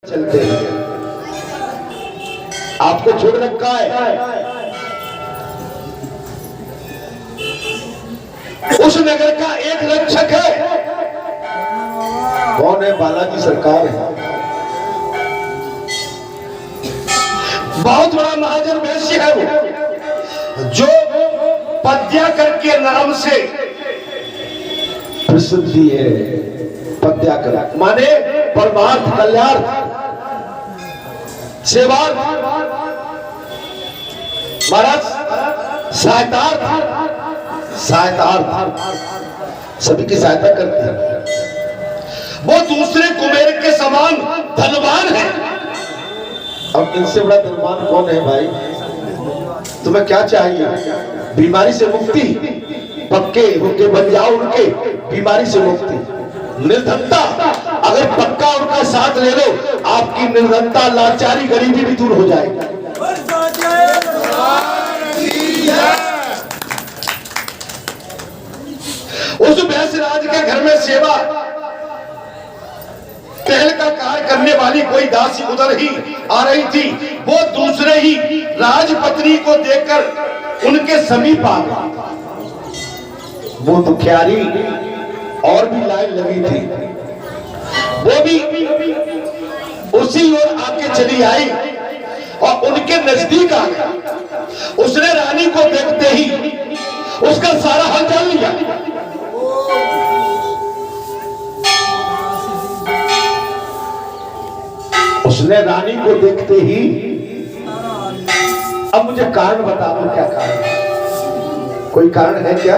चलते हैं, आपको छोड़ रखा है। उस नगर का एक रक्षक है। कौन है? बालाजी सरकार है। बहुत बड़ा महाजन वैश्य है वो, जो पद्याकर के नाम से प्रसिद्धि है। पद्याकर माने परमार्थ, कल्याण, सेवा, महाराज सहायतार्थ, सभी की सहायता करते हैं। वो दूसरे कुबेर के समान धनवान है। अब इनसे बड़ा धनवान कौन है भाई? तुम्हें क्या चाहिए? बीमारी से मुक्ति, पक्के होके बन जाओ उनके, बीमारी से मुक्ति, निर्धनता। अगर पक्का उनका साथ ले लो, आपकी निर्धनता, लाचारी, गरीबी भी दूर हो जाएगी। उस वैश्यराज के घर में सेवा टहल का कार्य करने वाली कोई दासी उधर ही आ रही थी। वो दूसरे ही राजपत्नी को देखकर उनके समीप आ गई। वो दुखियारी और भी लाइन लगी थी, वो भी उसी ओर आके चली आई और उनके नजदीक आ गई। उसने रानी को देखते ही उसका सारा हाल जान लिया। उसने रानी को देखते ही, अब मुझे कारण बता दो, क्या कारण है? कोई कारण है क्या?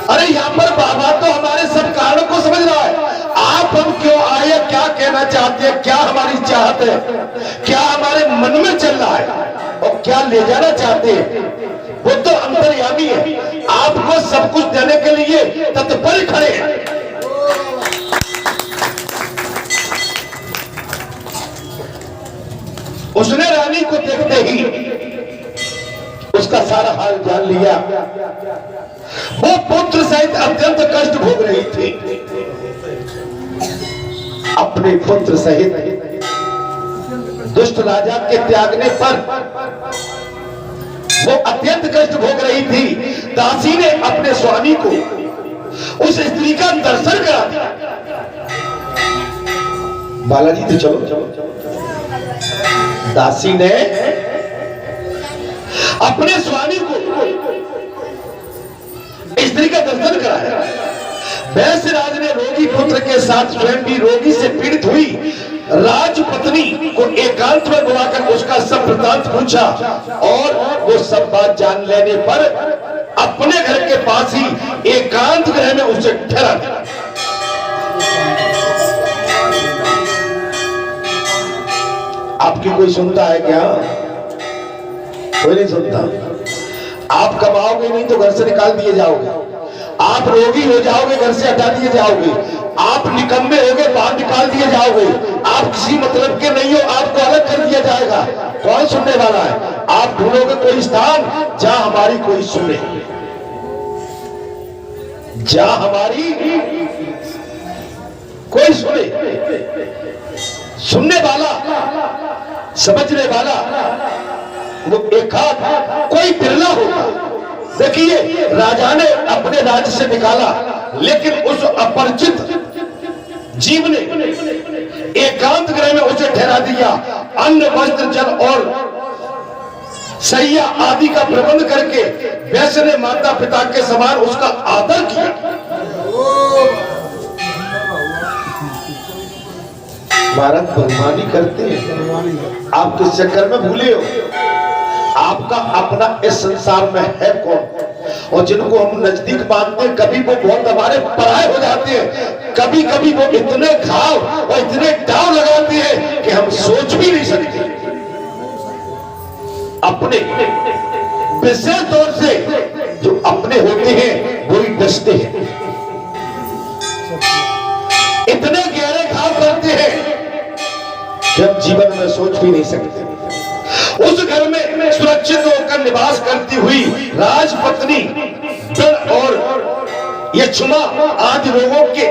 अरे यहाँ पर बाबा तो हमारे सब कारणों को समझ रहा है। आप हम क्यों आए, क्या कहना चाहते हैं, क्या हमारी चाहत है, क्या हमारे मन में चल रहा है और क्या ले जाना चाहते हैं, वो तो अंतर्यामी है। आपको सब कुछ देने के लिए तत्पर खड़े हैं। उसने रानी को देखते ही उसका सारा हाल जान लिया। वो पुत्र सहित अत्यंत कष्ट भोग रही थी। अपने पुत्र सहित दुष्ट राजा के त्यागने पर वो अत्यंत कष्ट भोग रही थी। दासी ने अपने स्वामी को उस स्त्री का दर्शन करा दिया। बालाजी तो चलो चलो चलो। दासी ने अपने स्वामी को स्त्री का दर्शन कराया। वैश्यराज ने रोगी पुत्र के साथ स्वयं भी रोगी से पीड़ित हुई राजपत्नी को एकांत में बुलाकर उसका सब वृत्तांत पूछा और वो सब बात जान लेने पर अपने घर के पास ही एकांत गृह में उसे ठहरा दिया। आपकी कोई सुनता है क्या? कोई नहीं सुनता। आप कमाओगे नहीं तो घर से निकाल दिए जाओगे। आप रोगी हो जाओगे, घर से हटा दिए जाओगे। आप निकम्मे होगे, बाहर निकाल दिए जाओगे। आप किसी मतलब के नहीं हो, आपको अलग कर दिया जाएगा। कौन सुनने वाला है? आप ढूंढोगे कोई स्थान जहां हमारी कोई सुने, जहां हमारी कोई सुने, सुनने वाला, समझने वाला वो एक कोई बिरला होगा। देखिए, राजा ने अपने राज्य से निकाला, लेकिन उस अपरिचित जीव ने एकांत गृह में उसे ठहरा दिया। अन्न, वस्त्र, जल और सैया आदि का प्रबंध करके वैश्य ने माता पिता के समान उसका आदर किया। भारत बदमानी करते हैं। आप किस चक्कर में भूले हो? आपका अपना इस संसार में है कौन? और जिनको हम नजदीक मानते हैं, कभी वो बहुत हमारे पराये हो जाते हैं। कभी कभी वो इतने घाव और इतने दाव लगाते हैं कि हम सोच भी नहीं सकते। अपने विशेष तौर से जो अपने होते हैं वो ही डसते हैं, इतने गहरे घाव करते हैं कि हम जीवन में सोच भी नहीं सकते। उस घर में सुरक्षित होकर निवास करती हुई राजपत्नी और यक्षमा आदि रोगों के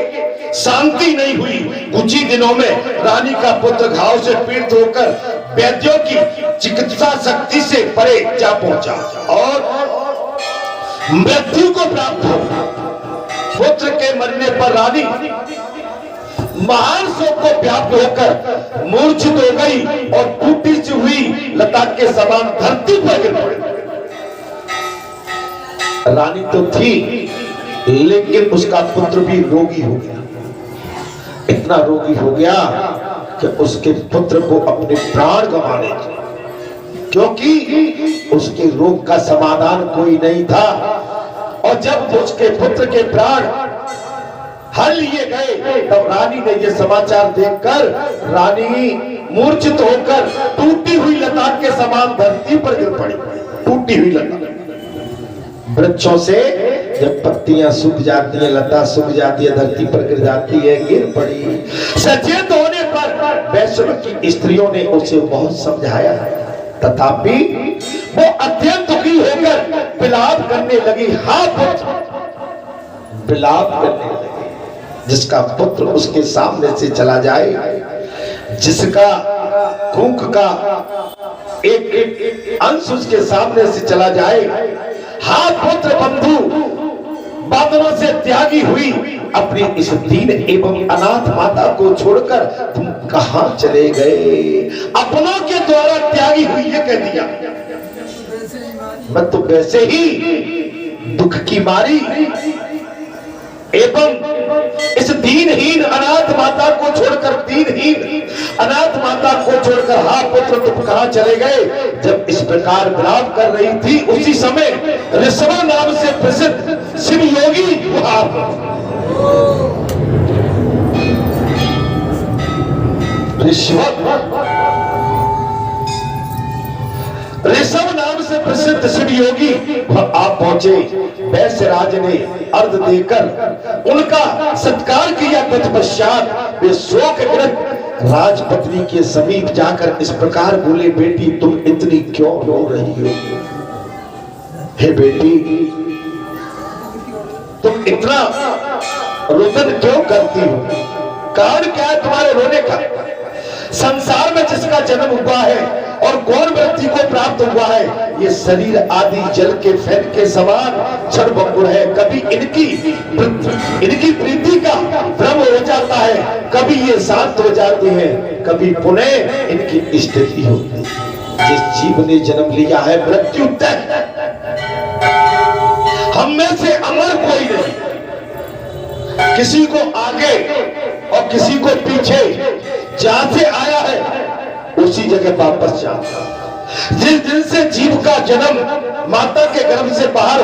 शांति नहीं हुई। कुछ ही दिनों में रानी का पुत्र घाव से पीड़ित होकर वैद्यों की चिकित्सा शक्ति से परे जा पहुंचा और मृत्यु को प्राप्त हो। पुत्र के मरने पर रानी महान शोक को व्याप्त होकर मूर्छित हो गई और टूटी सी हुई लता के समान धरती पर गिर पड़ी। रानी तो थी लेकिन उसका पुत्र भी रोगी हो गया। इतना रोगी हो गया कि उसके पुत्र को अपने प्राण गंवाने थे, क्योंकि उसके रोग का समाधान कोई नहीं था। और जब उसके पुत्र के प्राण हर लिए गए तब रानी ने यह समाचार देखकर रानी मूर्छित होकर टूटी हुई लता के समान धरती पर गिर पड़ी। टूटी हुई लता, वृक्षों से जब पत्तियां सूख जाती हैं, लता सूख जाती है, धरती पर गिर जाती है, गिर पड़ी। सचेत होने पर वैष्णव की स्त्रियों ने उसे बहुत समझाया, तथापि वो अत्यंत दुखी होकर विलाप करने लगी। हाँ पुत्र, विलाप करने लगी। जिसका पुत्र उसके सामने से चला जाए, जिसका कुंख का एक अंश उसके सामने से चला जाए, हाँ पुत्र बंधु बादलों से त्यागी हुई अपनी इस दीन एवं अनाथ माता को छोड़कर तुम कहां चले गए? अपनों के द्वारा त्यागी हुई, ये कह दिया। मैं तो वैसे ही दुख की मारी एवं इस दीनहीन अनाथ माता को छोड़कर, दीनहीन अनाथ माता को छोड़कर, हाँ पुत्र तुम कहां चले गए? जब इस प्रकार विलाप कर रही थी, उसी समय ऋषभ नाम से प्रसिद्ध शिव योगी ऋषभ नाम से प्रसिद्ध शिव योगी आप पहुंचे। वैश्यराज ने अर्घ देकर उनका सत्कार किया। तत्पश्चात वे शोकग्रस्त राजपत्नी के समीप जाकर इस प्रकार बोले, बेटी तुम इतनी क्यों रो रही हो? हे बेटी, तुम इतना रोदन क्यों करती हो? कारण क्या है तुम्हारे रोने का? संसार में जिसका जन्म हुआ है और कौन मृत्यु को प्राप्त हुआ है, ये शरीर आदि जल के फैन के समान क्षणभंगुर है। कभी इनकी प्रीति का भ्रम हो जाता है, कभी ये शांत हो जाती है, कभी पुनः इनकी स्थिति होती है। जिस जीव ने जन्म लिया है मृत्यु तक, हम में से अमर कोई नहीं। किसी को आगे और किसी को पीछे, जहां से आया है उसी जगह वापस जाता। जिस दिन से जीव का जन्म माता के गर्भ से बाहर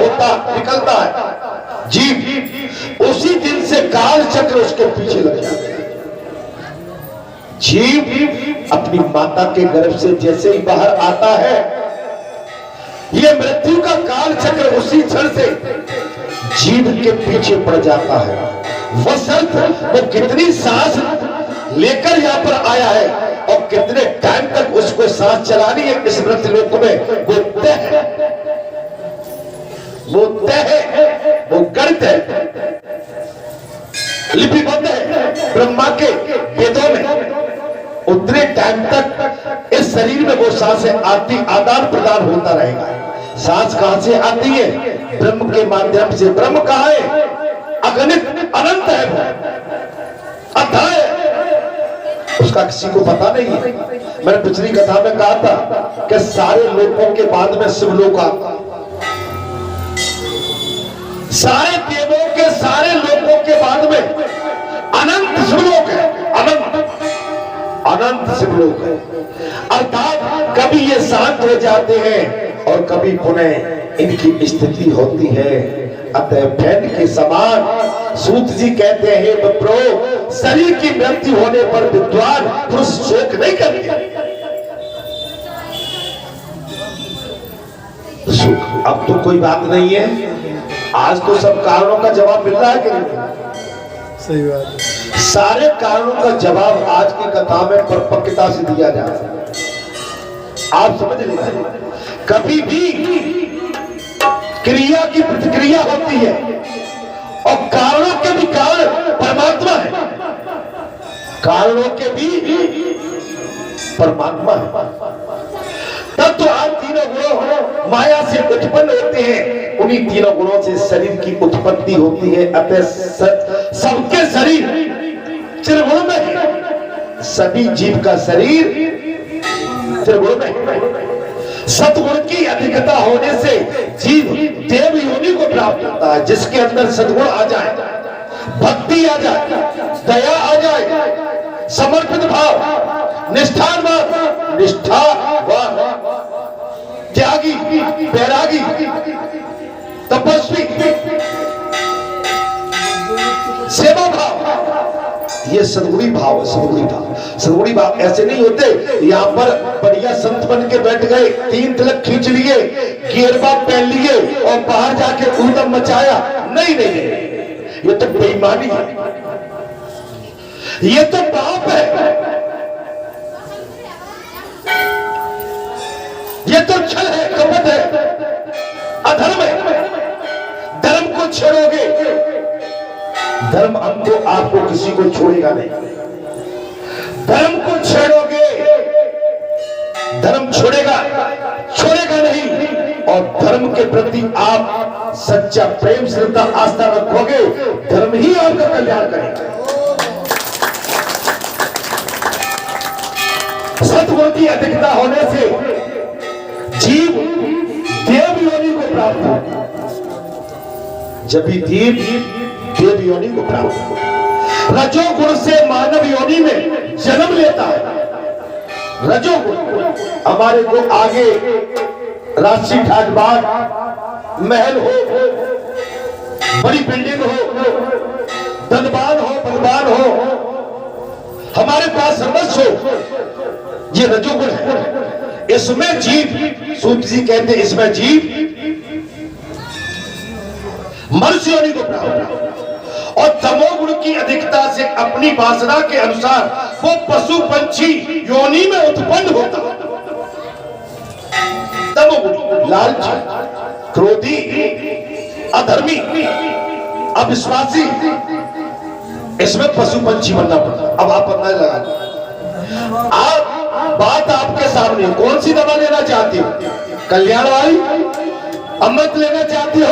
निकलता है जीव, उसी दिन से काल चक्र उसके पीछे लग जाता है। जीव अपनी माता के गर्भ से जैसे ही बाहर आता है, यह मृत्यु का काल चक्र उसी क्षण से जीव के पीछे पड़ जाता है। वो कितनी सांस लेकर यहाँ पर आया है और कितने टाइम तक उसको सांस चलानी है इस मृत्युलोक में, वो तय है, वो गणित है, लिपिबद्ध है ब्रह्मा के वेदों में। उतने टाइम तक इस शरीर में वो सांसें आदान प्रदान होता रहेगा। सांस कहां से आती है? ब्रह्म के माध्यम से। ब्रह्म कहां है? अगणित अनंत है, वो अथाह है, उसका किसी को पता नहीं है। मैंने पिछली कथा में कहा था कि सारे लोकों के बाद में शिवलोक आता, सारे देवों के सारे लोकों के बाद में अनंत शिवलोक है, अनंत शिवलोक है। अर्थात कभी ये शांत हो जाते हैं और कभी पुनः इनकी स्थिति होती है। अतः फैन के समान सूत जी कहते हैं, विप्रो, शरीर की मृत्यु होने पर विद्वान पुरुष शोक नहीं करते। सुख अब तो कोई बात नहीं है, आज तो सब कारणों का जवाब मिल रहा है कि नहीं? सही बात है। सारे कारणों का जवाब आज की कथा में परिपक्वता से दिया जा रहा है। आप समझ लीजिए, कभी भी क्रिया की प्रतिक्रिया होती है और कारणों के भी कारण परमात्मा है। कारणों के भी परमात्मा है। तब तो आप तीनों गुणों माया से उत्पन्न होते हैं, उन्हीं तीनों गुणों से शरीर की उत्पत्ति होती है। अतः सबके शरीर त्रिगुण में है, सभी जीव का शरीर त्रिगुण में है। सतगुण की अधिकता होने से जीव देव योनि को प्राप्त होता है। जिसके अंदर सद्गुण आ जाए, भक्ति आ जाए, दया आ जाए, समर्पित भाव, निष्ठावान, निष्ठावान, त्यागी, बैरागी, तपस्वी, सेवा भाव, ये सद्गुणी भाव है। सद्गुणी भाव, सद्गुणी भाव ऐसे नहीं होते यहाँ पर बढ़िया संत बन के बैठ गए, 3 तिलक खींच लिए, गेरबा पहन लिए और बाहर जाके ऊधम मचाया। नहीं नहीं नहीं, ये तो बेईमानी है, ये तो पाप है, ये तो छल है, कपट है, अधर्म है। धर्म को छोड़ोगे, धर्म हमको आपको किसी को छोड़ेगा नहीं। धर्म को छेड़ोगे, धर्म छोड़ेगा नहीं। और धर्म के प्रति आप सच्चा प्रेम, श्रद्धा, आस्था रखोगे, धर्म ही आपका कल्याण करेगा। सत्गुण की अधिकता होने से जीव देव योनि को प्राप्त होता है। जब भी देव योनि को प्राप्त होता है। रजोगुण से मानव योनि में जन्म लेता है। रजोगुण हमारे को आगे राशि ठाट बाग, महल हो, बड़ी बिल्डिंग हो, धनवान हो, बलवान हो, हमारे पास सर्वस्व हो, ये रजोगुण है। इसमें जीव, सूत जी कहते हैं, इसमें जीव मनुष्य योनि को प्राप्त। और तमोगुण की अधिकता से अपनी वासना के अनुसार वो पशु पंछी योनि में उत्पन्न होता है। तमोगुण लालची, क्रोधी, अधर्मी, अविश्वासी, इसमें पशु पंछी बनना पड़ता। अब आप बनना लगा, आप बात आपके सामने, कौन सी दवा लेना चाहती हो? कल्याण वाली, अमृत लेना चाहती हो?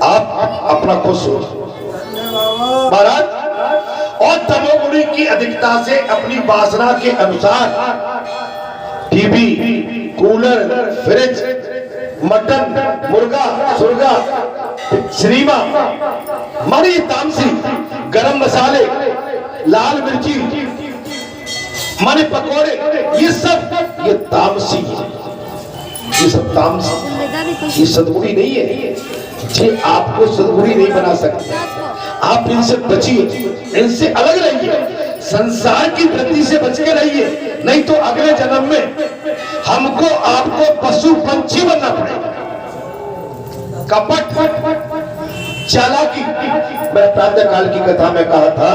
आप अपना खुद सोच महाराज। और तमोगुणी की अधिकता से अपनी वासना के अनुसार टीवी, कूलर, फ्रिज, मटन, मुर्गा, सुर्गा, सिनेमा, मरी, तामसी, गरम मसाले, लाल मिर्ची, मनी पकोड़े, ये सब ये तामसी है। ये सब तामसी, ये सद्गुणी नहीं है। ये आपको सद्गुणी नहीं बना सकते। आप इनसे बचिए, इनसे अलग रहिए, संसार की वृत्ति से बच के रहिए, नहीं तो अगले जन्म में हमको आपको पशु पंछी बनना पड़ेगा। कपट, चालाकी। मैं प्रातः काल की कथा में कहा था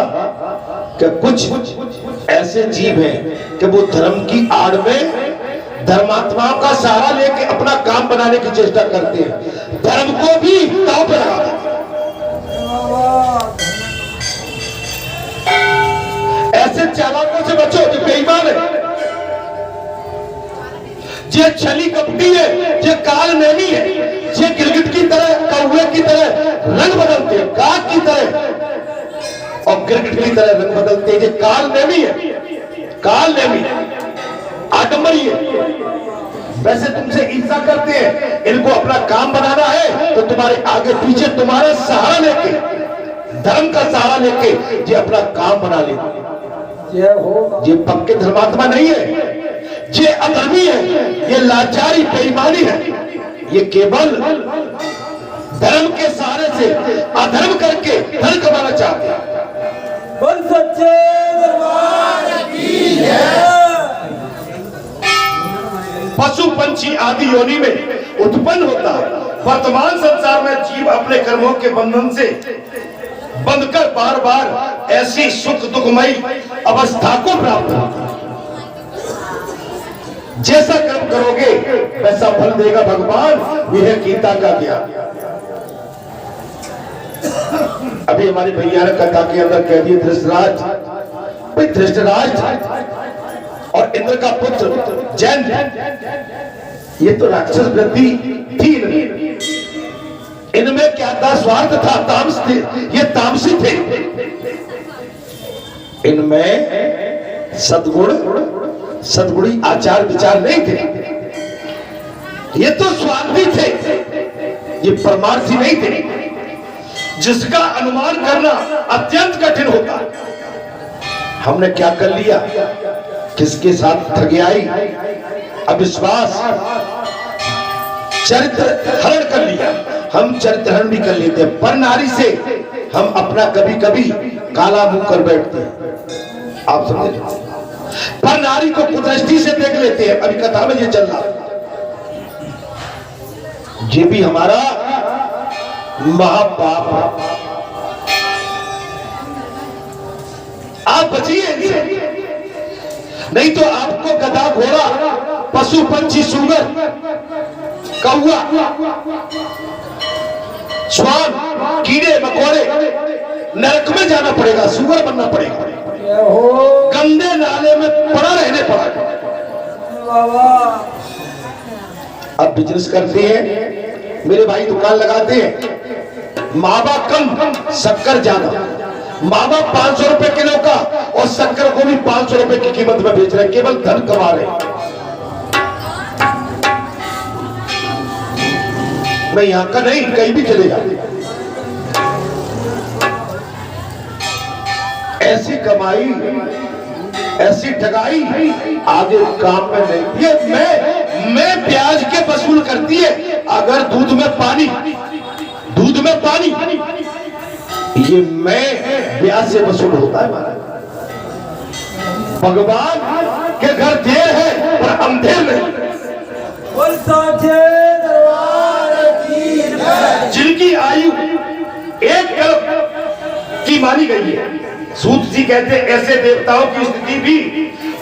कि कुछ ऐसे जीव हैं कि वो धर्म की आड़ में धर्मात्माओं का सहारा लेके अपना काम बनाने की चेष्टा करते हैं, धर्म को भी दांव पर लगा देते हैं। ऐसे चालाकों से बचो जो बेईमान है, जे छली कपटी है, जे काल नेमी है, जे गिरगिट की तरह, कौवे की तरह रंग बदलते हैं, काग की तरह और गिरगिट की तरह रंग बदलते हैं। जे काल नेमी है, काल नेमी, आडंबरी है। वैसे तुमसे ईर्ष्या करते हैं, इनको अपना काम बनाना है तो तुम्हारे आगे पीछे तुम्हारा सहारा लेके, धर्म का सहारा लेके ये अपना काम बना लेते। ये पक्के धर्मात्मा नहीं है, ये अधर्मी है, ये लाचारी, बेईमानी है। ये केवल धर्म के सहारे से अधर्म करके धन कमाना चाहते हैं। बोल सच्चे दरबार की जय। पशु पंछी आदि योनि में उत्पन्न होता है। वर्तमान संसार में जीव अपने कर्मों के बंधन से बंधकर बार बार ऐसी सुख दुखमयी अवस्था को प्राप्त होता है। जैसा कर्म करोगे वैसा फल देगा भगवान। यह है गीता का ज्ञान। अभी हमारी भैया ने कथा के अंदर कह दिए धृतराज, भाई धृतराज और इंद्र का पुत्र जैन, ये तो राक्षस वृत्ति थी, इनमें क्या था? स्वार्थ था, तामस थे, ये तामसी थे। इनमें सद्गुणी आचार विचार नहीं थे, ये तो स्वार्थी थे, ये परमार्थी नहीं थे, जिसका अनुमान करना अत्यंत कठिन होता। हमने क्या कर लिया? किसके साथ ठगियाई, अविश्वास, चरित्र हरण कर लिया। हम चरित्र हरण भी कर लेते हैं, पर नारी से हम अपना कभी कभी काला मुंह कर बैठते हैं। आप समझे? पर नारी को कुदृष्टि से देख लेते हैं। अभी कथा में ये चल रहा, ये भी हमारा महापाप। आप बचिए इनसे, नहीं तो आपको गधा, घोड़ा, पशु, पंछी, सुगर, कौवा, श्वान, कीड़े मकोड़े, नरक में जाना पड़ेगा, सुगर बनना पड़ेगा, गंदे नाले में पड़ा रहने पड़ा। अब बिजनेस करते हैं, मेरे भाई दुकान लगाते हैं, मावा कम शक्कर ज्यादा, मावा 500 रुपए किलो का और शक्कर को भी 500 रुपए की कीमत में बेच रहे, केवल धन कमा रहे। मैं यहां का नहीं, कहीं भी चले जाते, ऐसी कमाई, ऐसी ठगाई आगे काम में नहीं। ये मैं ब्याज के वसूल करती है। अगर दूध में पानी, ये मैं ब्याज से वसूल होता है महाराज। भगवान के घर देर है पर अंधेर नहीं। जिनकी आयु एक कल्प की मानी गई है, सूत जी कहते हैं ऐसे देवताओं की स्थिति भी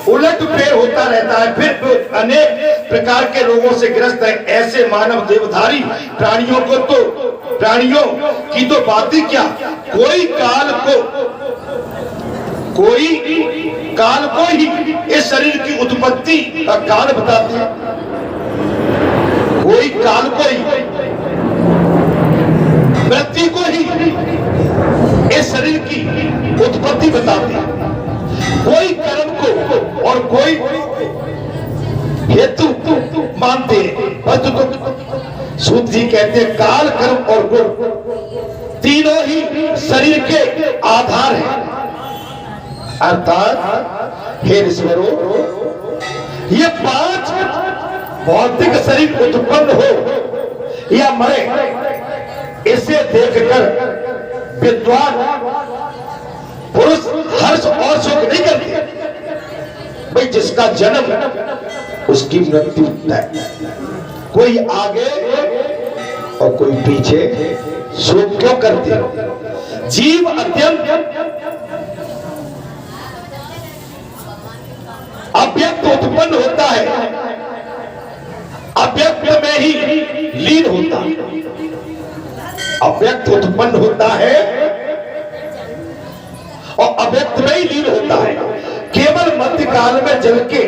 उलट फेर होता रहता है, फिर अनेक प्रकार के रोगों से ग्रस्त है। ऐसे मानव देवधारी प्राणियों की तो बात ही क्या, कोई काल को ही इस शरीर की उत्पत्ति का काल बताते हैं, कोई काल को ही, मृत्यु को ही इस शरीर की उत्पत्ति बताते हैं, कोई कर्म को और कोई हेतु मानते हैं। सूत जी कहते हैं काल, कर्म और गुण तीनों ही शरीर के आधार हैं। अर्थात हे ऋषिवरों, ये 5 भौतिक शरीर उत्पन्न हो या मरे, इसे देखकर विद्वान पुरुष हर्ष और सुख नहीं करते। भाई जिसका जन्म उसकी मृत्यु है, कोई आगे और कोई पीछे, सुख क्यों करते? जीव अत्यंत अव्यक्त उत्पन्न होता है, अव्यक्त में ही लीन होता है। अव्यक्त उत्पन्न होता है और अव्यक्त में ही लीन होता है। केवल मध्य काल में जल के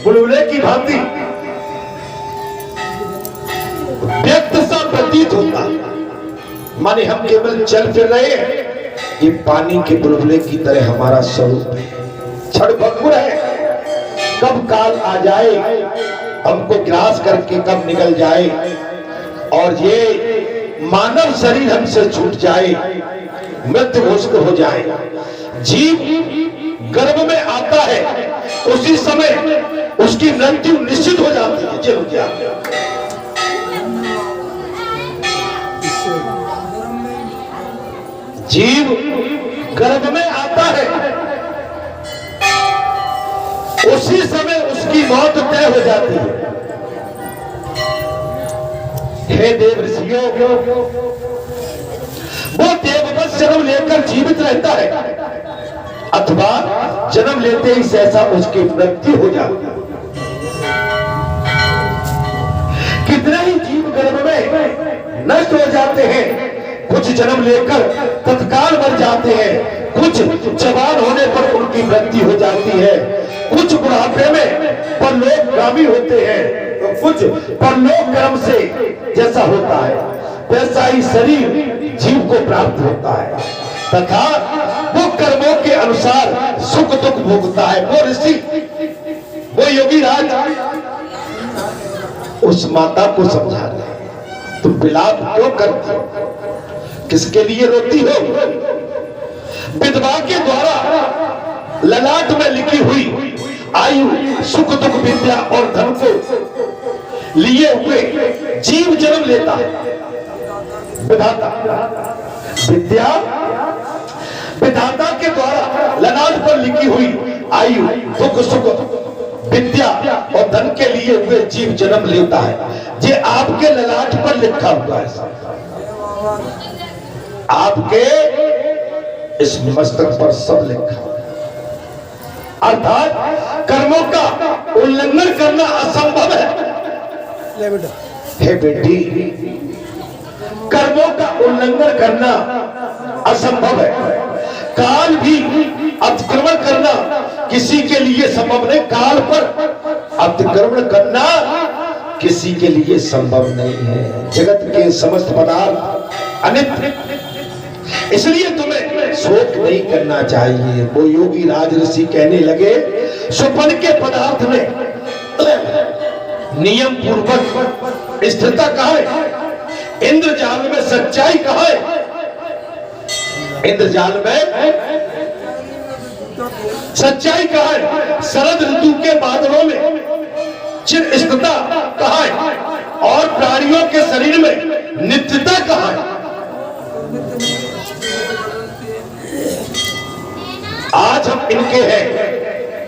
बुलबुले की भांति व्यक्त सा प्रतीत होता है, माने हम केवल चल फिर रहे हैं। ये पानी के बुलबुले की तरह हमारा स्वरूप है, क्षणभंगुर है। कब काल आ जाए, हमको ग्रास करके कब निकल जाए और ये मानव शरीर हमसे छूट जाए, मृत्यु घोषित हो जाए। जीव गर्भ में आता है, उसी समय उसकी मृत्यु निश्चित हो जाती है। चलो क्या जीव गर्भ में आता है, उसी समय उसकी मौत तय हो जाती है। हे देव ऋषियों, वो देववत जन्म लेकर जीवित रहता है अथवा जन्म लेते ही सहसा उसकी मृत्यु हो जाती है। कितने ही जीव गर्भ में नष्ट हो जाते हैं, कुछ जन्म लेकर तत्काल मर जाते हैं, कुछ जवान होने पर उनकी मृत्यु हो जाती है, कुछ बुढ़ापे में परलोकगामी होते हैं, तो कुछ परलोक कर्म से जैसा होता है वैसा ही शरीर जीव को प्राप्त होता है तथा वो कर्मों के अनुसार सुख दुख भोगता है। वो ऋषि, वो योगी राज उस माता को समझा रहे, तुम विलाप क्यों करती हो, किसके लिए रोती हो? विधवा के द्वारा ललाट में लिखी हुई आयु, सुख दुख, विद्या और धन को लिए हुए जीव जन्म लेता है। विधाता विद्या, विधाता के द्वारा ललाट पर लिखी हुई आयु, दुख, सुख, विद्या और धन के लिए हुए जीव जन्म लेता है। ये आपके ललाट पर लिखा हुआ है, आपके इस मस्तक पर सब लिखा है। अर्थात कर्मों का उल्लंघन करना असंभव है। हे बेटी, कर्मों का उल्लंघन करना असंभव है। काल भी अतिक्रमण करना किसी के लिए संभव नहीं। काल पर अतिक्रमण करना किसी के लिए संभव नहीं है। जगत के समस्त पदार्थ अनित्य, इसलिए तुम्हें शोक नहीं करना चाहिए। वो योगी राज ऋषि कहने लगे, स्वप्न के पदार्थ में नियम पूर्वक स्थिरता कहाँ है? इंद्रजाल में सच्चाई कहाँ है? इंद्रजाल में सच्चाई कहाँ है? शरद ऋतु के बादलों में चिर स्थिरता कहाँ है? और प्राणियों के शरीर में नित्यता कहाँ है? आज हम इनके हैं,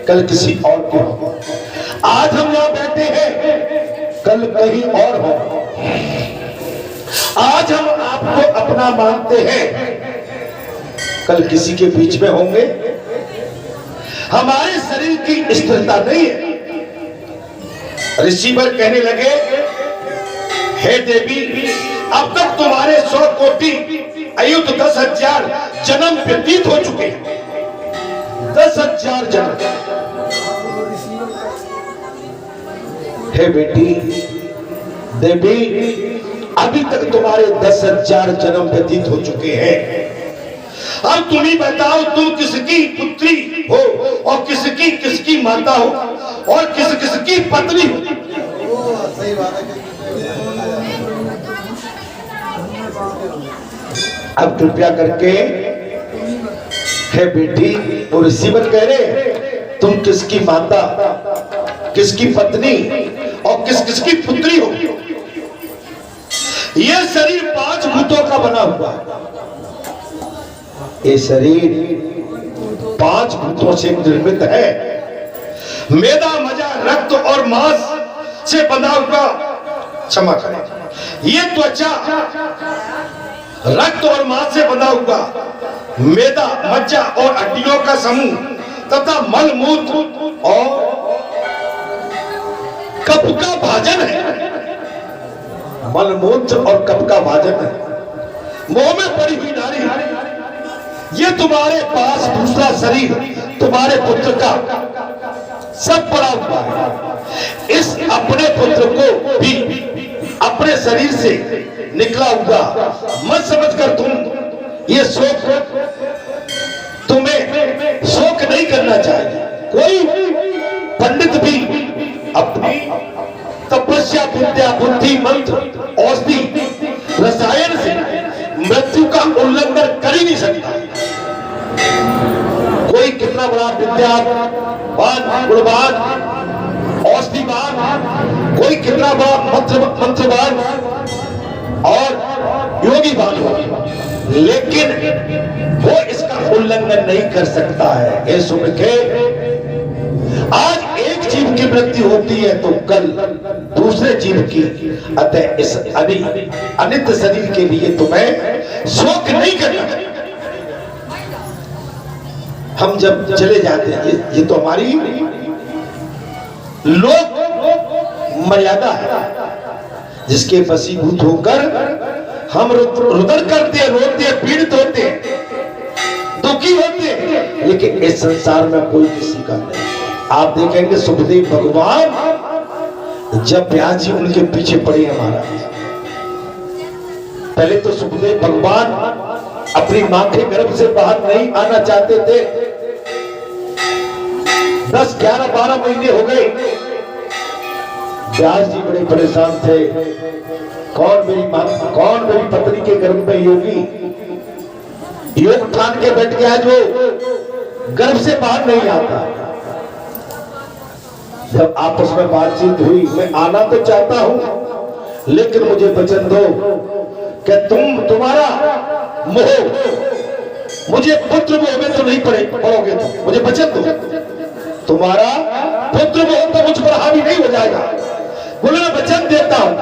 कल किसी और के हो। आज हम यहां बैठे हैं, कल कहीं और हो। आज हम आपको अपना मानते हैं, कल किसी के बीच में होंगे। हमारे शरीर की स्थिरता नहीं है। ऋषिवर कहने लगे, हे देवी, अब तक तुम्हारे 100 कोटि अयुत 10,000 जन्म व्यतीत हो चुके हैं। 10,000 जन्म। हे बेटी देवी, अभी तक तुम्हारे 10,000 जन्म व्यतीत हो चुके हैं। अब तुम ही बताओ, तुम किसकी पुत्री हो और किसकी किसकी माता हो और किस किसकी पत्नी हो? सही बात है। अब कृपया करके, हे बेटी, वो रिसीवर कह रहे, तुम किसकी माता, किसकी पत्नी और किस किसकी पुत्री हो? यह शरीर 5 भूतों का बना हुआ है। ये शरीर 5 भूतों से निर्मित है। मेदा, मजा, रक्त और मांस से बना हुआ, क्षमा करें, ये त्वचा रक्त और मांस से बना हुआ मेदा, मज्जा और हड्डियों का समूह तथा मल मूत्र और कफ का भाजन है। मल मूत्र और कफ का भाजन है। मोह में पड़ी हुई नारी, ये तुम्हारे पास दूसरा शरीर तुम्हारे पुत्र का सब पड़ा हुआ है। इस अपने पुत्र को भी अपने शरीर से निकला हुआ मत समझकर तुम ये शोक, तुम्हें शोक नहीं करना चाहिए। कोई पंडित भी अपनी तपस्या, विद्या, बुद्धि, मंत्र, औषधि, रसायन से मृत्यु का उल्लंघन कर ही नहीं सकता। कोई कितना बड़ा विद्यावान, गुणवान, औषधिवान, कोई कितना बड़ा मंत्रवान और योगीवान हो, लेकिन वो इसका उल्लंघन नहीं कर सकता है। ये सुन के आज एक जीव की मृत्यु होती है तो कल दूसरे जीव की। अतः इस अनित्य शरीर के लिए तुम्हें शोक नहीं करना। हम जब चले जाते हैं, ये तो हमारी लोक मर्यादा है, जिसके वशीभूत होकर हम रुदन करते, रोते, पीड़ित होते, दुखी होते, लेकिन इस संसार में कोई किसी का नहीं। आप देखेंगे सुखदेव भगवान जब व्यास जी उनके पीछे पड़े हैं महाराज, पहले तो सुखदेव भगवान अपनी मां के गर्भ से बाहर नहीं आना चाहते थे। 10, 11, 12 महीने हो गए। व्यास जी बड़े परेशान थे, कौन मेरी मां, कौन मेरी पत्नी के गर्भ में योगी योग ठान के बैठ गया जो गर्भ से बाहर नहीं आता। जब आपस में बातचीत हुई, मैं आना तो चाहता हूं लेकिन मुझे वचन दो कि तुम्हारा मोह मुझे पुत्र मोह में तो नहीं पड़ोगे, तो मुझे वचन दो, तुम्हारा पुत्र मोह तो मुझ पर हावी नहीं हो जाएगा। बोले मैं वचन देता हूं,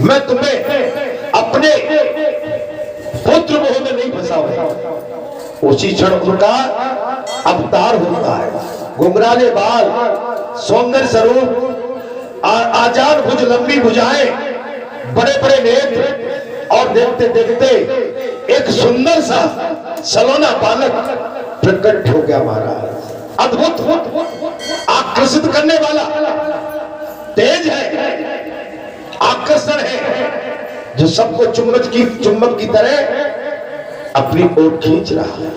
मैं तुम्हें अपने पुत्र मोह में नहीं फंसाऊंगा। उसी क्षण उनका अवतार होता है, घुंघराले बाल, सौंदर्य स्वरूप, आजाद भुज, लंबी भुजाएं, बड़े बड़े नेत्र, और देखते देखते एक सुंदर सा सलोना बालक प्रकट हो गया महाराज। अद्भुत, आकर्षित करने वाला, तेज है, आकर्षण है, जो सबको चुंबक की तरह अपनी ओर खींच रहा है।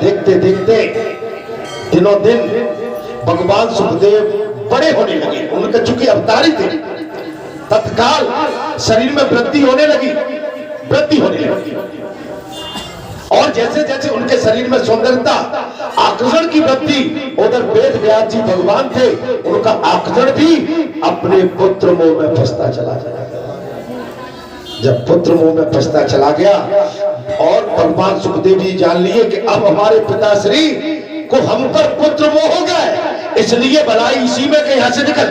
देखते देखते दिनों दिन भगवान सुखदेव बड़े होने लगे। उनका चूंकि अवतारी थे, तत्काल शरीर में वृद्धि होने लगी। और जैसे जैसे उनके शरीर में सौंदर्यता, आकर्षण की वृद्धि, उधर वेद व्यास जी भगवान थे, उनका आकर्षण भी अपने पुत्र मोह में फंसता चला गया। जब पुत्र मोह में फंसता चला गया और भगवान सुखदेव जी जान लिए कि अब हमारे पिताश्री को हम पर पुत्र मोह हो गए, इसलिए भलाई इसी में कि यहां से निकल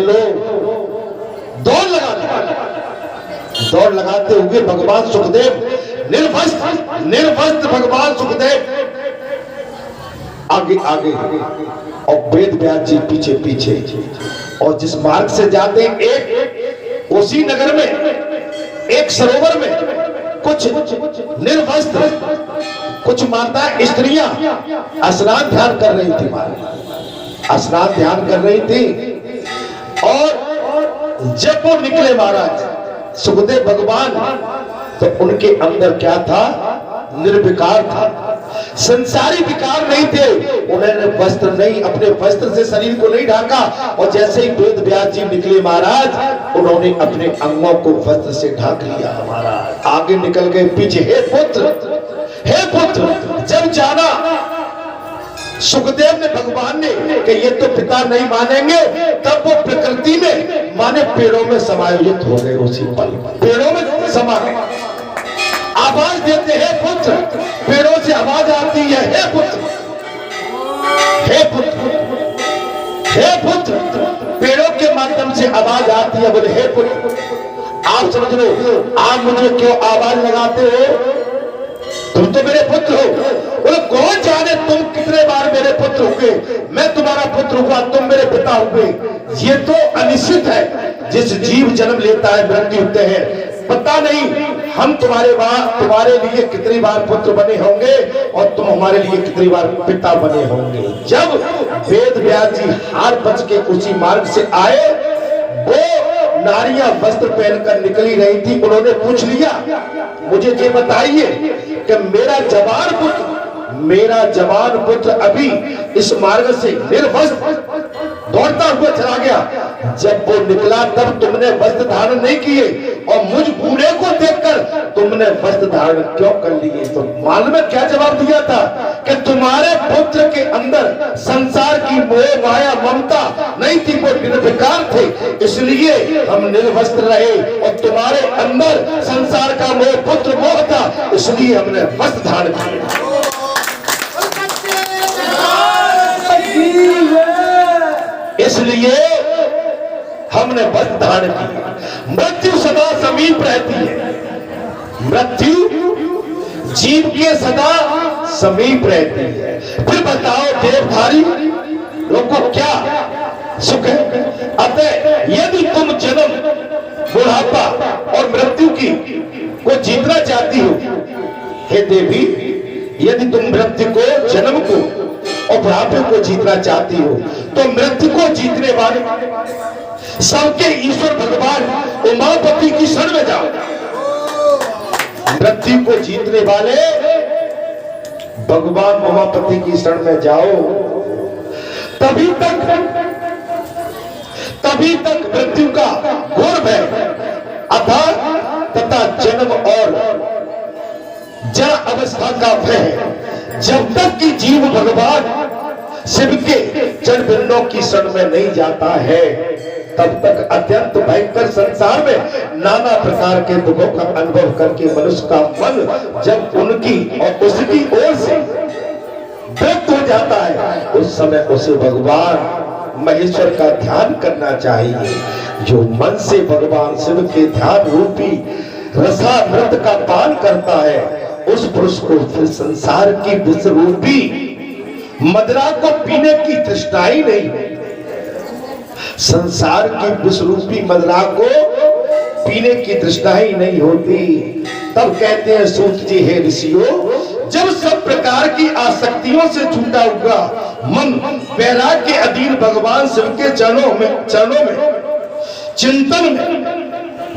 लो। दौड़ लगाते हुए भगवान सुखदेव निर्वस्त्र भगवान सुखदेव आगे और वेद व्यास जी पीछे पीछे। और जिस मार्ग से जाते एक उसी नगर में एक सरोवर में कुछ निर्वस्त्र, कुछ माता स्त्रियां स्नान ध्यान कर रही थी महाराज, स्नान ध्यान कर रही थी। और जब वो निकले महाराज सुखदेव भगवान, तो उनके अंदर क्या था? निर्विकार था, संसारी विकार नहीं थे। उन्होंने वस्त्र नहीं, अपने वस्त्र से शरीर को नहीं ढाका। और जैसे ही वेद व्यास जी निकले महाराज, उन्होंने अपने अंगों को वस्त्र से ढाक लिया महाराज। आगे निकल गए पीछे। हे पुत्र, जब जाना सुखदेव ने भगवान ने कि ये तो पिता नहीं मानेंगे, तब वो प्रकृति में माने पेड़ों में समायोजित हो गए। उसी पल पेड़ों में समा गए। आवाज देते हैं पुत्र, पेड़ों से आवाज आती है हे पुत्र, हे पुत्र, हे पुत्र, पेड़ों के माध्यम से आवाज आती है। बोले हे पुत्र। आप समझ लो, आप मुझे क्यों आवाज लगाते हो? तुम तो मेरे पुत्र हो। बोले कौन जाने तुम कितने बार मेरे पुत्र हुए, मैं तुम्हारा पुत्र हुआ, तुम मेरे पिता हुए। ये तो अनिश्चित है। जिस जीव जन्म लेता है मृत्यु होते हैं, पता नहीं हम तुम्हारे लिए कितनी बार पुत्र बने होंगे और तुम हमारे लिए कितनी बार पिता बने होंगे। जब वेद व्यास जी हार बच के उसी मार्ग से आए, वो नारियां वस्त्र पहनकर निकली रही थी। उन्होंने पूछ लिया, मुझे ये बताइए कि मेरा जवान पुत्र अभी इस मार्ग से निर्वस्त्र दौड़ता हुआ चला गया। जब वो निकला तब तुमने वस्त्र धारण नहीं किए, और मुझ बूढ़े को देखकर तुमने वस्त्र धारण क्यों कर लिए? तो मालूम है क्या जवाब दिया था कि तुम्हारे पुत्र के अंदर संसार की मोह माया ममता नहीं थी, वो निर्विकार थे, इसलिए हम निर्वस्त्र रहे। और तुम्हारे अंदर संसार का मोह, पुत्र मोह था, इसलिए हमने वस्त्र धारण किया। इसलिए हमने वस्त्र धारण किया। मृत्यु सदा समीप रहती है, मृत्यु जीव के सदा समीप रहती है। फिर बताओ देवधारी लोगों को क्या सुख है। अतः यदि तुम जन्म, बुढ़ापा और मृत्यु की को जीतना चाहती हो, हे देवी, यदि तुम मृत्यु को, जन्म को और बुढ़ापे को जीतना चाहती हो, तो मृत्यु को जीतने वाले सबके ईश्वर भगवान उमापति की शरण में जाओ। मृत्यु को जीतने वाले भगवान उमापति की शरण में जाओ, तभी तक मृत्यु का घोर भय तथा जन्म और जड़ अवस्था का भय, जब तक कि जीव भगवान शिव के चरणों की शरण में नहीं जाता है, तब तक अत्यंत भयंकर संसार में नाना प्रकार के दुखों का अनुभव करके मनुष्य का मन जब उनकी और उसकी ओर से व्यक्त हो जाता है, उस समय उसे भगवान महेश्वर का ध्यान करना चाहिए। जो मन से भगवान शिव के ध्यान रूपी रसामृत का पान करता है, उस पुरुष को फिर संसार की विष रूपी मदिरा को पीने की तृष्णा ही नहीं। संसार की विष रूपी मदिरा को पीने की तृष्णा ही नहीं होती। तब कहते हैं सूत जी, हे ऋषियों, जब सब प्रकार की आसक्तियों से छूटा हुआ मन वैराग्य के अधीन भगवान शिव के चरणों में चिंतन में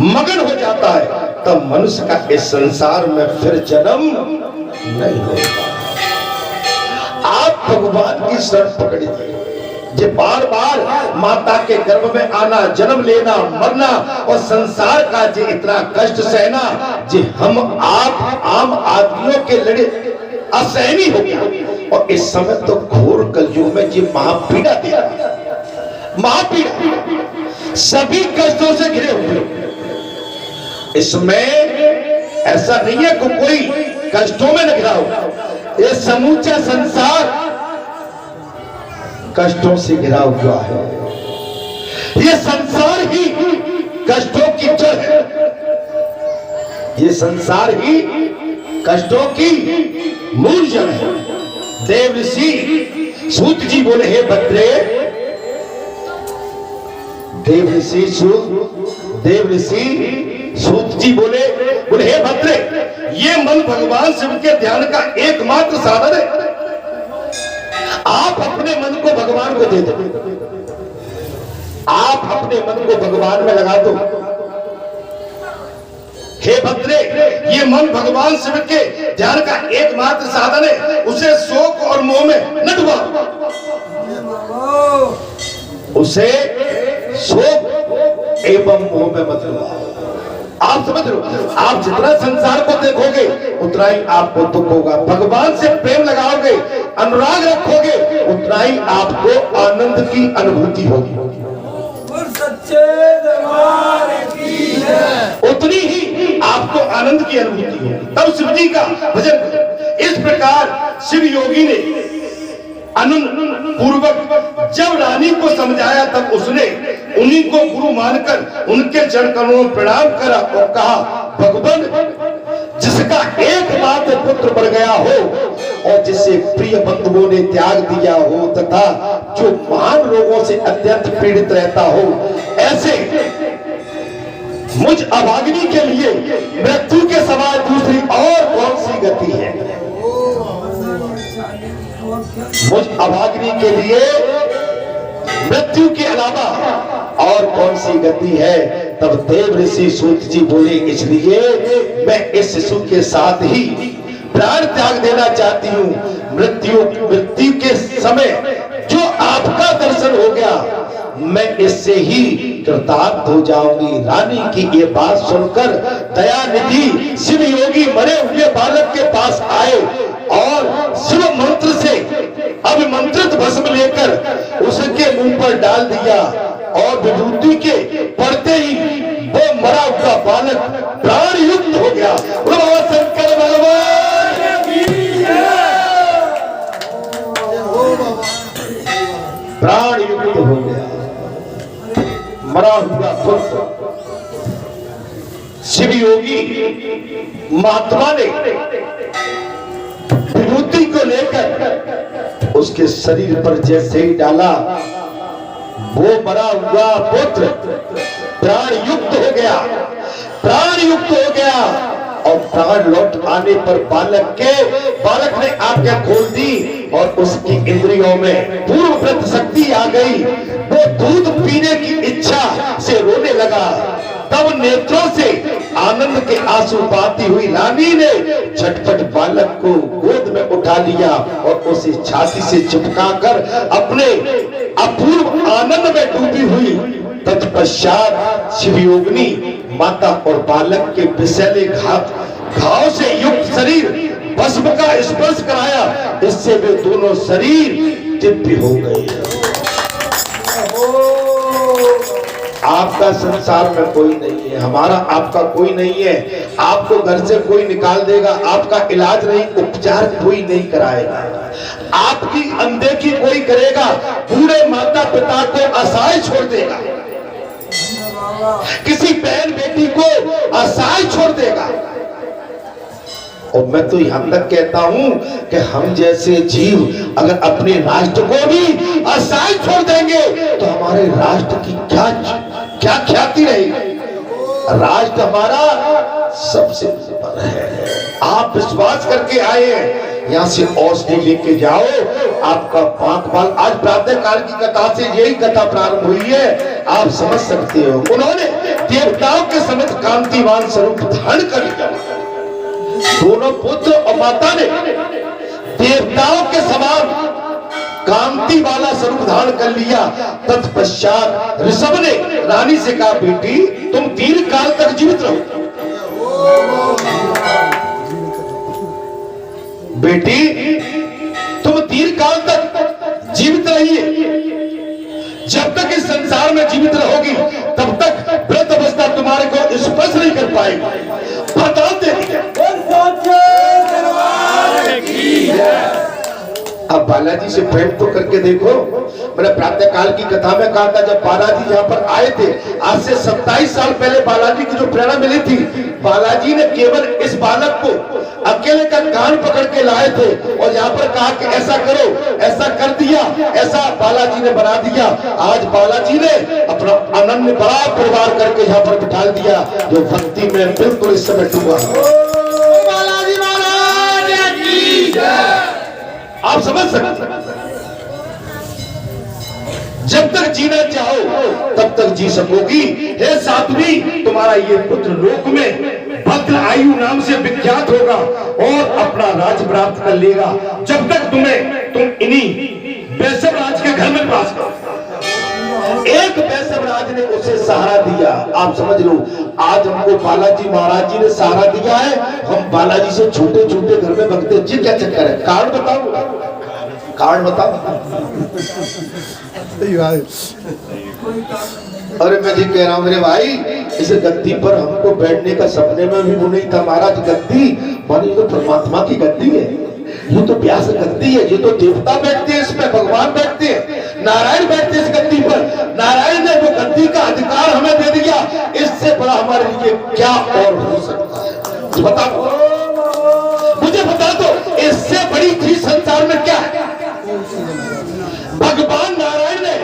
मगन हो जाता है, तब मनुष्य का इस संसार में फिर जन्म नहीं होगा। आप भगवान की शरण पकड़िए। जे बार बार माता के गर्भ में आना, जन्म लेना, मरना और संसार का जे इतना कष्ट सहना, जे हम आप आम आदमियों के लड़े असहनीय हो गया। और इस समय तो घोर कलयुग में ये महापीड़ा दे रहा है, महापीड़ा सभी कष्टों से घिरे हुए। इसमें ऐसा नहीं है कि कोई कष्टों में न घिरा हो, ये समूचा संसार कष्टों से घिरा हुआ है। ये संसार ही कष्टों की जड़ है, ये संसार ही कष्टों की मूल जड़ है। देव ऋषि सूत जी बोले, हे भद्रे, देव ऋषि सूत जी बोले हे भद्रे, ये मन भगवान शिव के ध्यान का एकमात्र साधन है। आप अपने मन को भगवान को दे दो, आप अपने मन को भगवान में लगा दो। हे भद्रे, ये मन भगवान शिव के ध्यान का एकमात्र साधन है, उसे शोक और मोह में न डुबाओ, उसे शोक एवं मोह में मत डुबाओ। आप समझ लो, आप जितना संसार को देखोगे उतना ही आपको दुख होगा। भगवान से प्रेम लगाओगे, अनुराग रखोगे, उतना ही आपको आनंद की अनुभूति होगी। सच्चे दरबार की जय। उतनी ही आपको आनंद की अनुभूति होगी। तब शिव जी का भजन करो। इस प्रकार शिव योगी ने आनंद पूर्वक जब रानी को समझाया, तब उसने उन्हीं को गुरु मानकर उनके चरण कमलों में प्रणाम करा और कहा, भगवान, जिसका एकमात्र पुत्र मर गया हो और जिसे प्रिय बंधुओं ने त्याग दिया हो तथा जो महान रोगों से अत्यंत पीड़ित रहता हो, ऐसे मुझ अभागिनी के लिए मृत्यु के सवाल दूसरी और कौन सी गति है? मुझ अभागिनी के लिए मृत्यु के अलावा और कौन सी गति है? तब देव ऋषि सूत जी बोले, इसलिए मैं इस शिशु के साथ ही प्राण त्याग देना चाहती हूँ। मृत्यु के समय जो आपका दर्शन हो गया, मैं इससे ही कृतार्थ हो जाऊंगी। रानी की ये बात सुनकर दयानिधि शिव योगी मरे हुए बालक के पास आए और शिव मंत्र से अभिमंत्रित भस्म लेकर उसके मुंह पर डाल दिया और विभूति के पड़ते ही वो मरा हुआ बालक प्राण युक्त हो गया। बाबा शंकर भगवान की जय। प्राण युक्त हो गया मरा हुआ पुत्र। शिव योगी महात्मा ने विभूति को लेकर उसके शरीर पर जैसे ही डाला, वो मरा हुआ पुत्र प्राण युक्त हो गया, प्राण युक्त हो गया और प्राण लौट आने पर बालक ने आंखें खोल दी और उसकी इंद्रियों में पूर्व व्रत शक्ति आ गई। वो दूध पीने की इच्छा से रोने लगा। तब नेत्रों से आनंद के आंसू बहाती हुई रानी ने झटपट बालक को गोद में उठा लिया और उसे छाती से चिपकाकर अपने अपूर्व आनंद में डूबी हुई। तत्पश्चात शिवयोगिनी माता और बालक के विषैले घाव से युक्त शरीर भस्म का स्पर्श कराया। इससे वे दोनों शरीर दिव्य हो गए। आपका संसार में कोई नहीं है, हमारा आपका कोई नहीं है। आपको घर से कोई निकाल देगा, आपका इलाज नहीं, उपचार कोई नहीं कराएगा, आपकी अनदेखी कोई करेगा, पूरे माता पिता को असहाय छोड़ देगा, किसी बहन बेटी को असहाय छोड़ देगा। और मैं तो यहां तक कहता हूं कि हम जैसे जीव अगर अपने राष्ट्र को भी असहाय छोड़ देंगे तो हमारे राष्ट्र की क्या ख्याति रहेगी। राष्ट्र हमारा सबसे ऊपर है। आप विश्वास करके आए हैं, यहाँ से औषधि लेके जाओ, आपका पांच बाल। आज प्रातः काल की कथा से यही कथा प्रारंभ हुई है, आप समझ सकते हो। उन्होंने देवताओं के समेत कांतिवान स्वरूप धारण कर लिया। दोनों पुत्र और माता ने देवताओं के समान कांति वाला स्वरूप धारण कर लिया। तत्पश्चात ऋषभ ने रानी से कहा, बेटी तुम दीर्घ काल तक जीवित रहो। बेटी तुम दीर्घ काल तक जीवित रहिए। जब तक इस संसार में जीवित रहोगी तब तक व्रत अवस्था तुम्हारे को स्पर्श नहीं कर पाएगी। बताते अब बालाजी से प्रेम तो करके देखो। मैंने प्रातः काल की कथा में कहा था, जब बालाजी यहाँ पर आए थे आज से 27 साल पहले, बालाजी की जो प्रेरणा मिली थी, बालाजी ने केवल इस बालक को अकेले का कान पकड़ के लाए थे और यहाँ पर कहा कि ऐसा करो, ऐसा कर दिया, ऐसा बालाजी ने बना दिया। आज बालाजी ने अपना अनन्य बड़ा परिवार करके यहाँ पर बिठा दिया, जो भक्ति में बिल्कुल इस समय डूबा। बालाजी महाराज की जय। आप समझ सकते, जब तक जीना चाहो तब तक जी सकोगी। हे साध्वी, तुम्हारा ये पुत्र लोक में भद्र आयु नाम से विख्यात होगा और अपना राज प्राप्त कर लेगा। जब तक तुम इन्हीं वैश्यराज के घर में वास करो। एक वैश्यराज ने उसे सहारा दिया। आप समझ लो, आज हमको बालाजी महाराज जी ने सहारा दिया है, हम बालाजी से छोटे छोटे घर में भगते हैं। जी क्या चक्कर है? कारण बताओ, कारण बताओ। अरे मैं जी कह रहा हूँ मेरे भाई, इस गद्दी पर हमको बैठने का सपने में भी वो नहीं था। महाराज गद्दी मानी तो परमात्मा की गद्दी है, ये तो व्यास गद्दी है, ये तो देवता बैठते हैं, इसमें भगवान बैठते हैं, नारायण बैठते हैं इस गद्दी पर। नारायण ने वो गद्दी का अधिकार हमें दे दिया, इससे बड़ा हमारे लिए क्या और हो सकता है? बताओ, मुझे बता दो, इससे बड़ी चीज संसार में क्या है? भगवान नारायण ने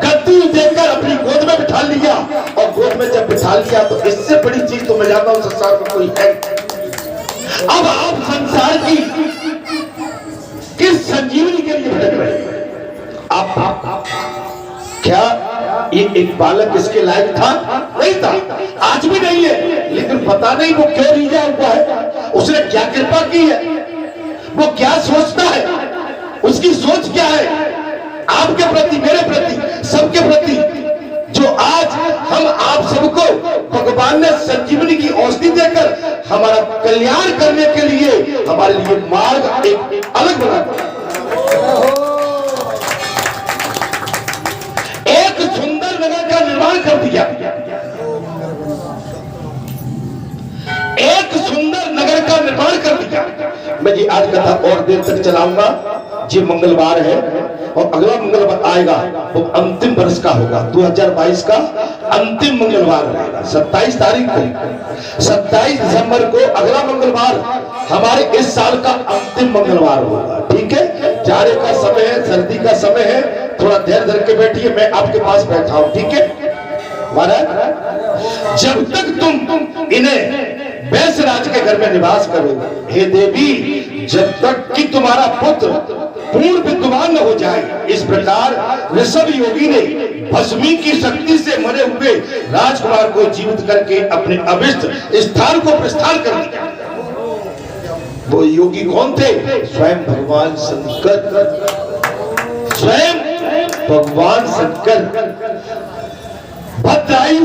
गद्दी देकर अपनी गोद में बिठा लिया, और गोद में जब बिठा लिया तो इससे बड़ी चीज तो मैं जानता हूं संसार में कोई है। अब आप संसार की किस संजीवनी के लिए भटक रहे हैं? आप क्या ये एक बालक इसके लायक था? नहीं था, आज भी नहीं है, लेकिन पता नहीं वो क्यों रीझा हुआ है, उसने क्या कृपा की है, वो क्या सोचता है, उसकी सोच क्या है आपके प्रति, मेरे प्रति, सबके प्रति। जो आज हम आप सबको भगवान ने संजीवनी की औषधि देकर हमारा कल्याण करने के लिए हमारे लिए मार्ग एक अलग बना दिया। एक सुंदर नगर का निर्माण कर दिया, एक सुंदर नगर का निर्माण कर दिया। मैं जी आज कथा और देर तक चलाऊंगा। जी मंगलवार है और अगला मंगलवार आएगा वो अंतिम वर्ष का होगा, 2022 का अंतिम मंगलवार रहेगा 27 तारीख को। 27 दिसंबर को अगला मंगलवार हमारे इस साल का अंतिम मंगलवार होगा, ठीक है। जाड़े का समय है, सर्दी का समय है, थोड़ा धैर्य धर के बैठिए, मैं आपके पास बैठा हूं, ठीक है महाराज। जब तक तुम इन्हें वैश्यराज के घर में निवास करोगे, हे देवी, जब तक कि तुम्हारा पुत्र पूर्ण विद्वान न हो जाए। इस प्रकार ऋषभ योगी ने भस्मी की शक्ति से मरे हुए राजकुमार को जीवित करके अपने अभिष्ट स्थान को प्रस्थान कर दिया। वो योगी कौन थे? स्वयं भगवान शंकर, स्वयं भगवान शंकर। भद्रायु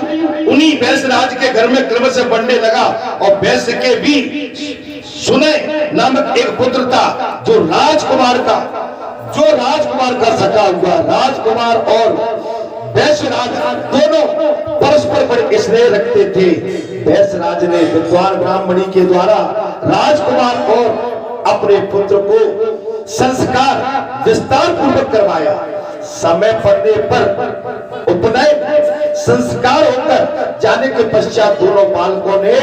उन्हीं वैश्यराज के घर में क्रम से बढ़ने लगा और वैश्य के भी सुने नामक एक पुत्र था, जो राजकुमार का सखा हुआ। राजकुमार और वैश्यराज दोनों परस्पर बड़े स्नेह रखते थे। वैश्यराज ने विद्वान ब्राह्मणी के द्वारा राजकुमार और अपने पुत्र को संस्कार विस्तार पूर्वक करवाया। समय पड़ने पर उपनयन संस्कार होकर जाने के पश्चात दोनों बालकों ने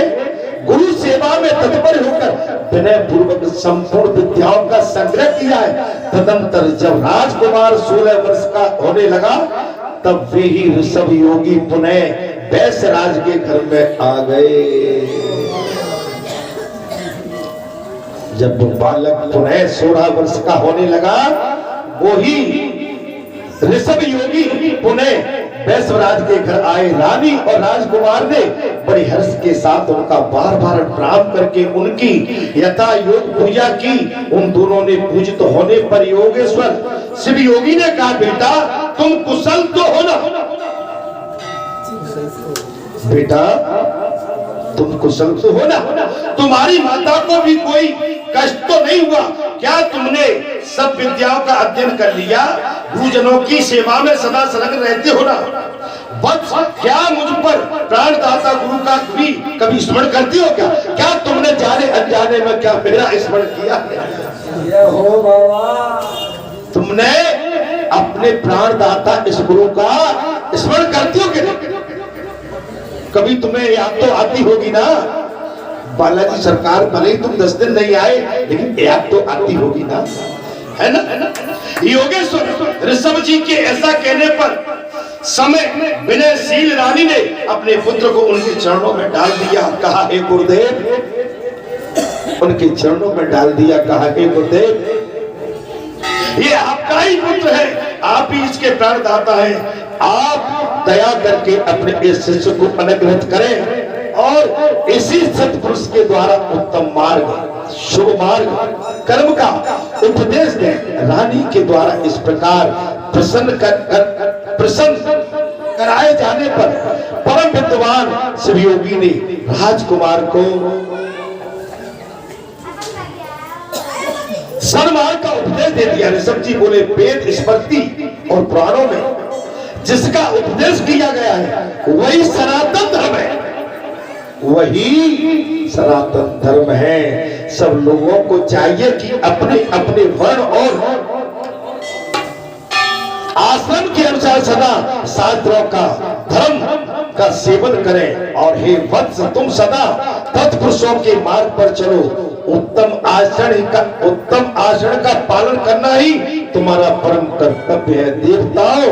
गुरु सेवा में तत्पर होकर विनय पूर्वक संपूर्ण विद्याओं का संग्रह किया है। तदंतर जब राजकुमार 16 वर्ष का होने लगा, तब वे ही ऋषभ योगी पुनः वैश्यराज के घर में आ गए। जब बालक पुनः 16 वर्ष का होने लगा, वो ही ऋषभ योगी पुनः वैश्यराज के घर आए। रानी और राजकुमार ने बड़े हर्ष के साथ उनका बार बार प्रणाम करके उनकी यथा योग पूजा की। उन दोनों ने पूजित होने पर योगेश्वर शिव योगी ने कहा, बेटा तुम कुशल तो हो ना? बेटा तुम कुशल तो हो ना? तुम्हारी माता को भी कोई कष्ट तो नहीं हुआ क्या? तुमने सब विद्याओं का अध्ययन कर लिया, गुरुजनों की सेवा में सदा संलग्न रहते हो ना? बस क्या मुझ पर प्राणदाता गुरु का भी कभी स्मरण करती हो क्या? क्या तुमने जाने अनजाने में क्या मेरा स्मरण किया? हो बाबा, तुमने अपने प्राणदाता इस गुरु का स्मरण करती हो क्या? कभी तुम्हें याद तो आती होगी ना? बालाजी सरकार भले ही तुम 10 दिन नहीं आए, लेकिन याद तो आती होगी ना, है ना? योगेश्वर ऋषभ जी के ऐसा कहने पर समय विनयशील रानी ने अपने पुत्र को उनके चरणों में डाल दिया। कहा, हे गुरुदेव, उनके चरणों में डाल दिया। कहा, हे गुरुदेव, ये आपका ही पुत्र है, आप ही इसके प्राणदाता हैं। आप दया करके अपने इस शिष्य को अनुग्रहित करें और इसी सत्पुरुष के द्वारा उत्तम मार्ग, शुभ मार्ग, कर्म का उपदेश दें। रानी के द्वारा इस प्रकार प्रसन्न कराए जाने पर परम विद्वान शिवयोगी ने राजकुमार को सन्मार्ग का उपदेश दे दिया। ऋषभ जी बोले, वेद स्मृति और पुराणों में जिसका उपदेश किया गया है वही सनातन धर्म है, वही सनातन धर्म है। सब लोगों को चाहिए कि अपने अपने वर्ण और आश्रम के अनुसार सदा शास्त्रों का, धर्म का सेवन करें। और हे वत्स, तुम सदा तत्पुरुषों के मार्ग पर चलो। उत्तम आचरण का पालन करना ही तुम्हारा परम कर्तव्य है। देवताओं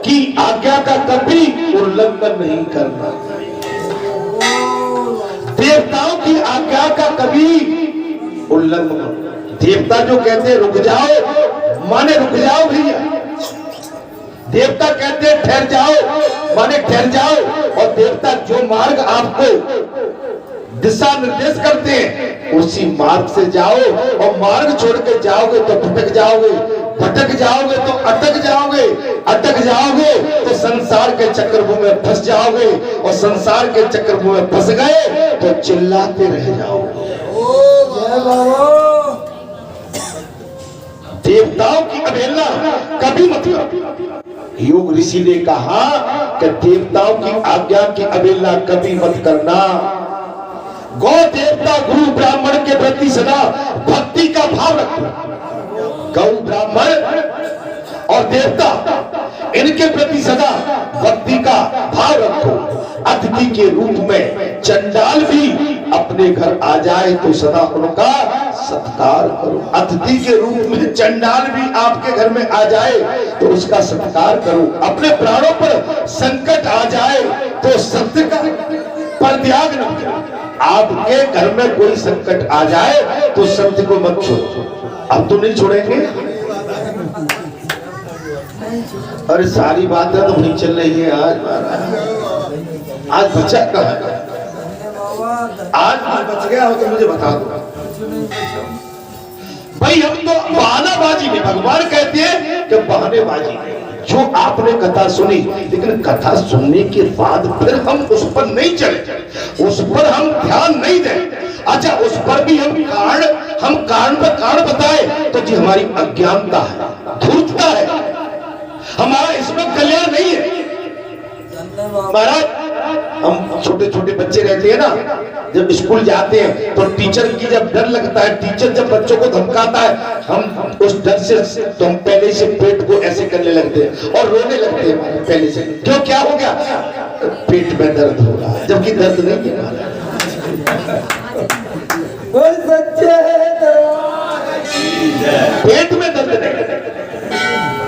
की आज्ञा का कभी उल्लंघन नहीं करना। देवताओं की आज्ञा का कभी उल्लंघन। देवता जो कहते हैं रुक जाओ, माने रुक जाओ भैया। देवता कहते हैं ठहर जाओ, माने ठहर जाओ। और देवता जो मार्ग आपको दिशा निर्देश करते हैं उसी मार्ग से जाओ। और मार्ग छोड़ के जाओगे तो भटक जाओगे, भटक जाओगे तो अटक जाओगे, अटक जाओगे तो संसार के चक्रव्यूह में फंस जाओगे। और संसार के चक्रव्यूह में फंस गए तो चिल्लाते रह जाओगे। देवताओं की अवहेलना कभी मत करो। योग ऋषि ने कहा कि देवताओं की आज्ञा की अवहेलना कभी मत करना। गौ देवता गुरु ब्राह्मण के प्रति सदा भक्ति का भाव रखो। गौ ब्राह्मण और देवता इनके प्रति सदा भक्ति का भाव रखो। अतिथि के रूप में चंडाल भी अपने घर आ जाए तो सदा उनका सत्कार करो। अतिथि के रूप में चंडाल भी आपके घर में आ जाए तो उसका सत्कार करो। अपने प्राणों पर संकट आ जाए तो सत्य का परित्याग न करो। आपके घर में कोई संकट आ जाए तो सत्य को मत छोड़ो। अब तो नहीं छोड़ेंगे। अरे सारी बातें तो नहीं चल रही है आज बचा कहाँ? आज बच गया हो तो मुझे बता दो भाई। हम तो बहानाबाजी में, भगवान कहते हैं कि बहानेबाजी जो आपने कथा सुनी, लेकिन कथा सुनने के बाद फिर हम उस पर नहीं चले, उस पर हम ध्यान नहीं दें। अच्छा, उस पर भी हम कारण पर कारण बताए तो जी हमारी अज्ञानता है, धूर्तता है, हमारा इसमें कल्याण नहीं है। महाराज, हम छोटे छोटे बच्चे रहते हैं ना, जब स्कूल जाते हैं तो टीचर की जब डर लगता है, टीचर जब बच्चों को धमकाता है, हम उस डर से तो हम पहले से पेट को ऐसे करने लगते हैं और रोने लगते हैं पहले से। क्यों, क्या हो गया? पेट में दर्द हो रहा है, जबकि दर्द नहीं है। पेट में दर्द नहीं,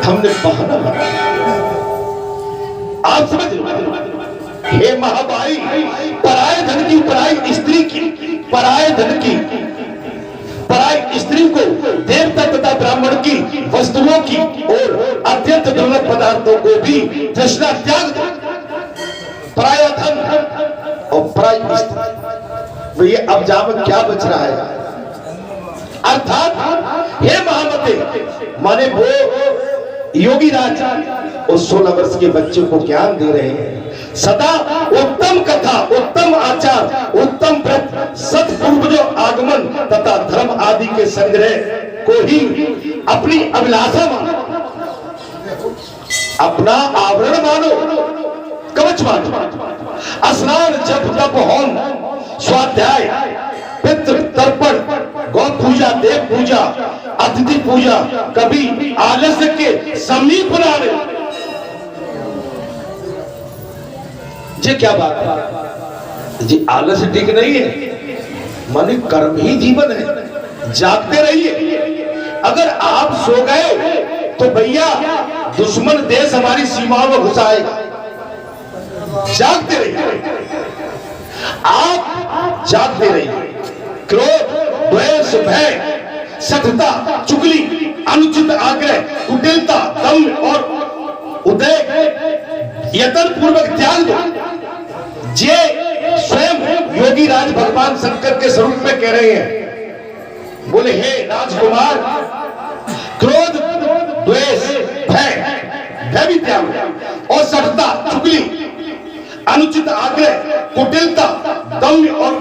हमने बहाना बनाया। आप समझ लो, हे महाबाई, पराये धन की, पराई स्त्री की, पराये धन की, पराई स्त्री को देवता तथा ब्राह्मण की वस्तुओं की और अत्यंत दुर्लभ पदार्थों को भी तृष्णा त्याग दो। पराया धन और पराई स्त्री, ये अब जाम क्या बच रहा है? अर्थात हे महामते, माने वो योगी राज उस 16 वर्ष के बच्चे को ज्ञान दे रहे हैं। सदा उत्तम कथा, उत्तम आचार, उत्तम व्रत, सत्पूर्वजों आगमन तथा धर्म आदि के संग्रह को ही अपनी अभिलाषा मानो, अपना आवरण मानो, कवच मानो। स्नान, जप, तप, होम, स्वाध्याय, पितृ तर्पण, गौ पूजा, देव पूजा, अतिथि पूजा कभी आलस्य के समीप ना रहे। ये क्या बात है जी? आलस्य ठीक नहीं है, माने कर्म ही जीवन है। जागते रहिए। अगर आप सो गए तो भैया दुश्मन देश हमारी सीमाओं में घुसाएगा। जागते रहिए, आप जागते रहिए। क्रोध, द्वेष, भय, सठता, चुगली, अनुचित आग्रह, कुटिलता, दम्भ और उदय यत्न पूर्वक त्याग दो। जे स्वयं योगी राज भगवान शंकर के स्वरूप में कह रहे हैं। बोले, हे राजकुमार, क्रोध, द्वेष, भय भी त्याग दो, और सठता, चुगली, अनुचित आग्रह, कुटिलता, दम्भ और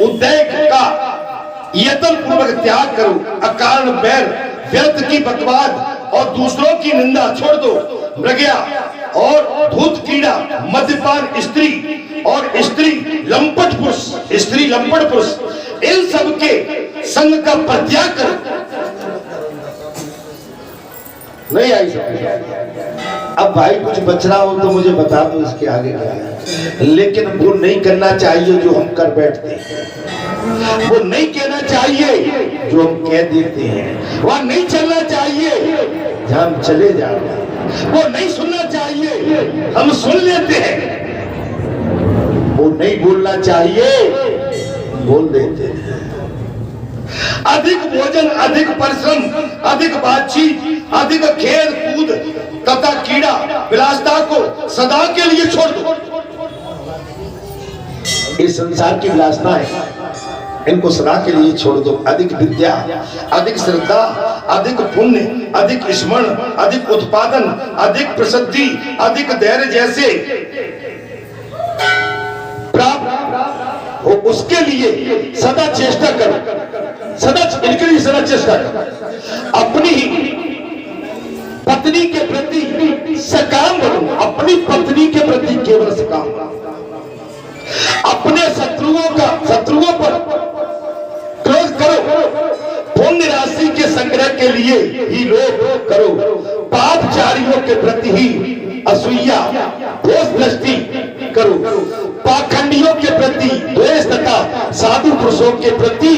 उदय का यत्न पूर्वक त्याग करो। अकारण बैर, व्यर्थ की बकवाद और दूसरों की निंदा छोड़ दो। मृगया और धूत कीड़ा, मद्यपान, स्त्री और स्त्री लंपट पुरुष, इन सब के संग का परित्याग करो। नहीं आई समझ? अब भाई कुछ बच रहा हो तो मुझे बता दो, इसके आगे क्या है। लेकिन वो नहीं करना चाहिए जो हम कर बैठते हैं, वो नहीं कहना चाहिए जो हम कह देते हैं, वहां नहीं चलना चाहिए जहां हम चले जाते हैं, वो नहीं सुनना चाहिए हम सुन लेते हैं, वो नहीं बोलना चाहिए बोल देते हैं। अधिक भोजन, अधिक परिश्रम, अधिक बातचीत, अधिक खेल कूद तथा कीड़ा विलासता को सदा के लिए छोड़ दो। इस संसार की विलासता है, इनको सदा के लिए छोड़ दो। अधिक विद्या, अधिक श्रद्धा, अधिक पुण्य, अधिक स्मरण, अधिक उत्पादन, अधिक प्रसिद्धि, अधिक धैर्य जैसे प्राप्त हो, उसके लिए सदा चेष्टा करो। इनके लिए सदा चेष्टा करो। अपनी पत्नी के प्रति सकाम बनो, अपनी पत्नी के प्रति केवल सकाम। अपने शत्रुओं पर क्रोध करो, पुण्य राशि के संग्रह के लिए ही लोभ करो, पापचारियों के प्रति ही असूया, दोष दृष्टि करो, पाखंडियों के प्रति द्वेष तथा साधु पुरुषों के प्रति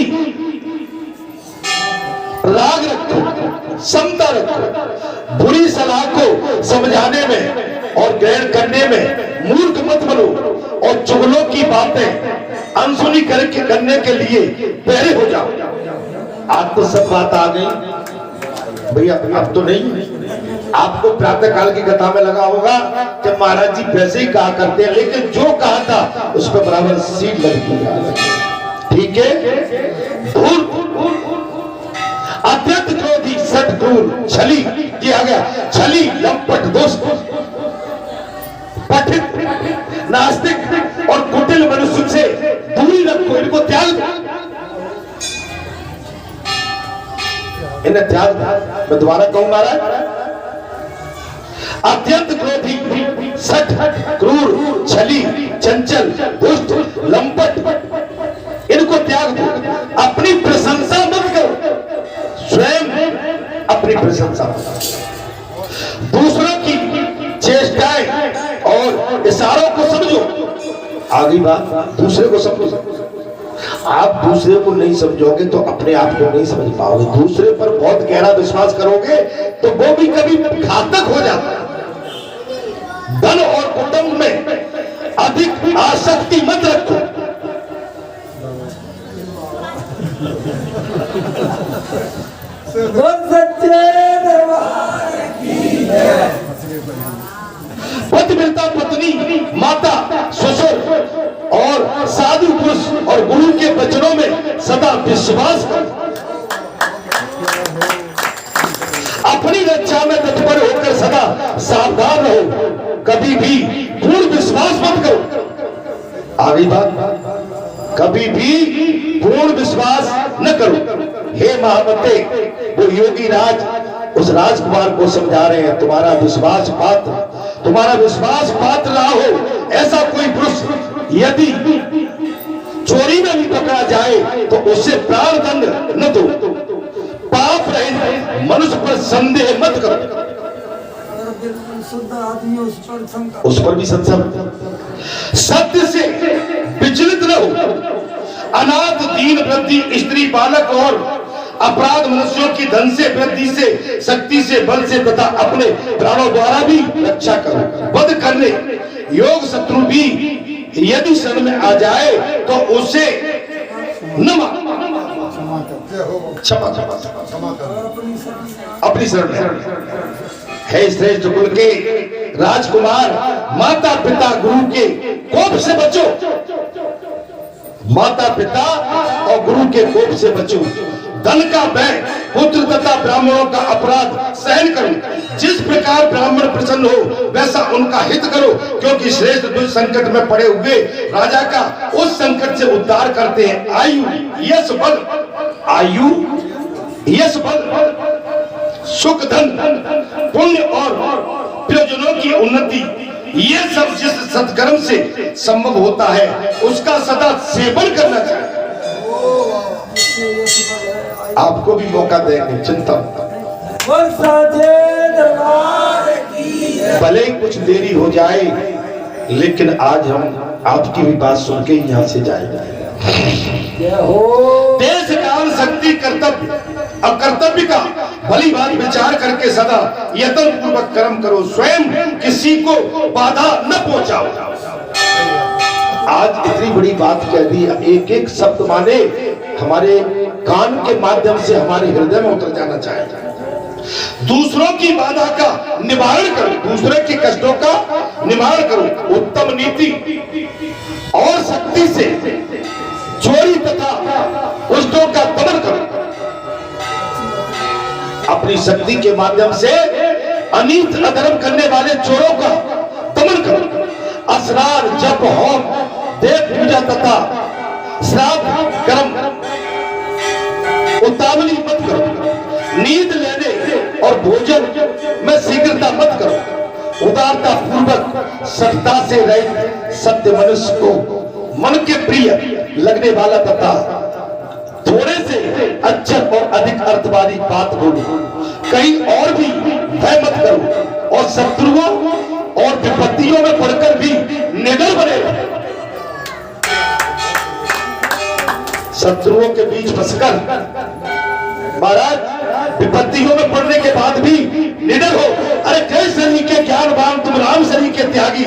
समता रखो, बुरी सलाह को समझाने में और ग्रहण करने में मूर्ख मत बनो, और चुगलों की बातें अनसुनी करने के लिए पहरे हो जाओ। आज तो सब बात आ गई भैया, अब तो नहीं। आपको प्रातः काल की कथा में लगा होगा कि महाराज जी वैसे ही कहा करते हैं, लेकिन जो कहा था उस पर बराबर सीट लगती है। ठीक है। अत्यंत क्रोधी, सटक्रूर, छली, ये आ गया छली, लंपट, दुष्ट, पठित, नास्तिक और कुटिल मनुष्य से दूरी रखो, इनको त्याग, इन्हें त्याग। मैं दोबारा कहूं महाराज, अत्यंत क्रोधी, सठ, क्रूर, छली, चंचल, दुष्ट, लंपट, इनको त्याग दो। अपनी प्रशंसा मत करो, स्वयं अपनी प्रशंसा मत करो। दूसरों की चेष्टाएं और इशारों को समझो। आगे बात, दूसरे को समझो। आप दूसरे को नहीं समझोगे तो अपने आप को नहीं समझ पाओगे। दूसरे पर बहुत गहरा विश्वास करोगे तो वो भी कभी घातक हो जाता है। धन और कुटुंब में अधिक आसक्ति मत रखो। सच्चे दरबार की जय। पति मिलता पत्नी, माता, ससुर और साधु पुरुष और गुरु के वचनों में सदा विश्वास करो। अपनी रक्षा में तत्पर होकर सदा सावधान रहो, कभी भी पूर्ण विश्वास मत करो। आगे बात, कभी भी पूर्ण विश्वास न करो। हे महामते, वो योगी राज उस राजकुमार को समझा रहे हैं, तुम्हारा विश्वास पात्र ना हो ऐसा कोई पुरुष यदि चोरी में भी पकड़ा जाए तो उससे प्राण दंड न दो। पाप रहित मनुष्य पर संदेह मत करो। उस पर भी संशय। सत्य से विचलित रहो। अनाथ, दीन, वृद्धि, स्त्री, बालक और अपराध मनुष्यों की धन से, वृद्धि से, शक्ति से, बल से तथा अपने प्राणों द्वारा भी रक्षा करो। वध करने योग शत्रु भी यदि शरण में आ जाए तो उसे न क्षमा अपनी शरण में। हे श्रेष्ठ कुल के राजकुमार, माता पिता गुरु के कोप से बचो। माता पिता और गुरु के कोप से बचो। धन का व्यय, पुत्र तथा ब्राह्मणों का अपराध सहन करो। जिस प्रकार ब्राह्मण प्रसन्न हो वैसा उनका हित करो, क्योंकि श्रेष्ठ दुष्ट संकट में पड़े हुए राजा का उस संकट से उद्धार करते हैं। आयु, यश, बल, सुख, धन, पुण्य और प्रयोजनों की उन्नति, ये सब जिस सत्कर्म से संभव होता है उसका सदा सेवन करना चाहिए। आपको भी मौका देंगे, चिंता भले ही कुछ देरी हो जाए, लेकिन आज हम आपकी भी बात सुन के यहाँ से जाएंगे। देश, काल, शक्ति, कर्तव्य और कर्तव्य का भली बात विचार करके सदा यत्न पूर्वक कर्म करो। स्वयं किसी को बाधा न पहुंचाओ। आज इतनी बड़ी बात कह दी, एक एक शब्द माने हमारे कान के माध्यम से हमारे हृदय में उतर जाना चाहिए। दूसरों की बाधा का निवारण करो, दूसरे के कष्टों का निवारण करो। उत्तम नीति और शक्ति से चोरी तथा दुष्टों का दमन करो। अपनी शक्ति के माध्यम से अनीत अधर्म करने वाले चोरों का दमन करो। असरार, जप, होम, देव पूजा तथा श्राद्ध कर्म उतावली मत करो। नींद लेने और भोजन में शीघ्रता मत करो। उदारता पूर्वक सत्ता से रहित सत्य मनुष्य को मन के प्रिय लगने वाला तथा थोड़े से अक्षर और अधिक अर्थवादी बात बोलो। कहीं और भी भय मत करो और शत्रुओं और विपत्तियों में पड़कर भी निडर बने रहो। शत्रुओं के बीच फंसकर महाराज विपत्तियों में पड़ने के बाद भी निडर हो। अरे कई शरीर के ज्ञानवान तुम राम शरीर के त्यागी,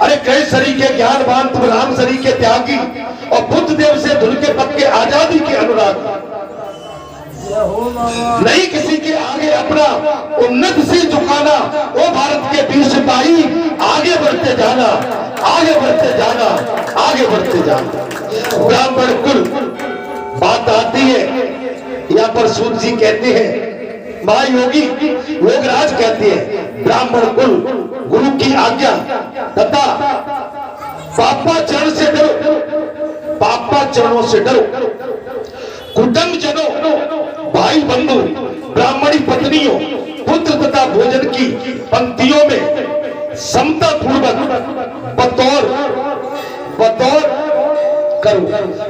अरे कई शरीर के ज्ञानवान तुम राम शरीर के त्यागी, और बुद्ध देव से धुल के पक्के आजादी के अनुराग। नहीं किसी के आगे अपना उन्नत से झुकाना, ओ भारत के वीर सिपाही आगे बढ़ते जाना, आगे बढ़ते जाना, आगे बढ़ते जाना। ब्राह्मण कुल बात आती है, यहाँ पर सूत जी कहते हैं, महायोगी योगराज कहते हैं, ब्राह्मण कुल गुरु की आज्ञा तथा पापा चरण से डरो, पापा चरणों से डरो। कुटुंब जनों, भाई बंधु, ब्राह्मणी पत्नियों, पुत्र तथा भोजन की पंक्तियों में समता पूर्वक बतौर करो।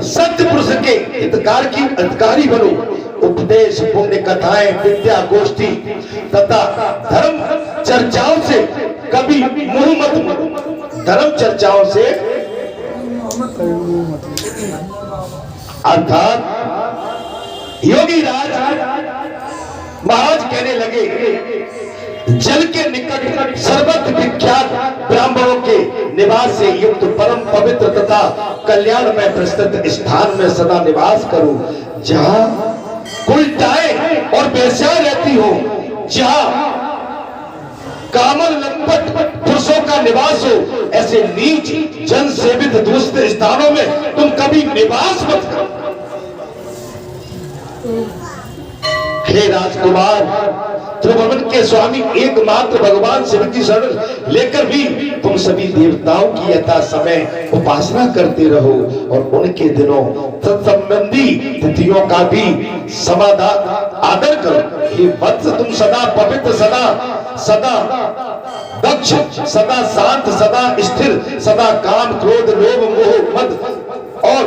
सत्य पुरुष के हितकार की अधिकारी बनो। उपदेश, पुण्य कथाएं, विद्या गोष्ठी तथा धर्म चर्चाओं से कभी मुंह मत मोड़ो। धर्म चर्चाओं से अर्थात योगी राज महाराज कहने लगे, जल के निकट सर्वत्र विख्यात ब्राह्मणों के निवास से युक्त परम पवित्र तथा कल्याणमय प्रस्तुत स्थान में सदा निवास करो, जहां उल्टाए और बेस्या रहती हो, जहां कामल लंपट पुरुषों का निवास हो। ऐसे नीच जन सेवित दुष्ट स्थानों में तुम कभी निवास मत करो। हे राजकुमार, त्रिभुवन के स्वामी एकमात्र भगवान शिव की शरण लेकर भी तुम सभी देवताओं की यथा समय उपासना करते रहो, और उनके दिनों तत्संबंधी तिथियों का भी समाधान आदर करो। ये वत्स तुम सदा पवित्र, सदा दक्ष, सदा शांत, सदा स्थिर, सदा काम क्रोध लोभ मोह मद और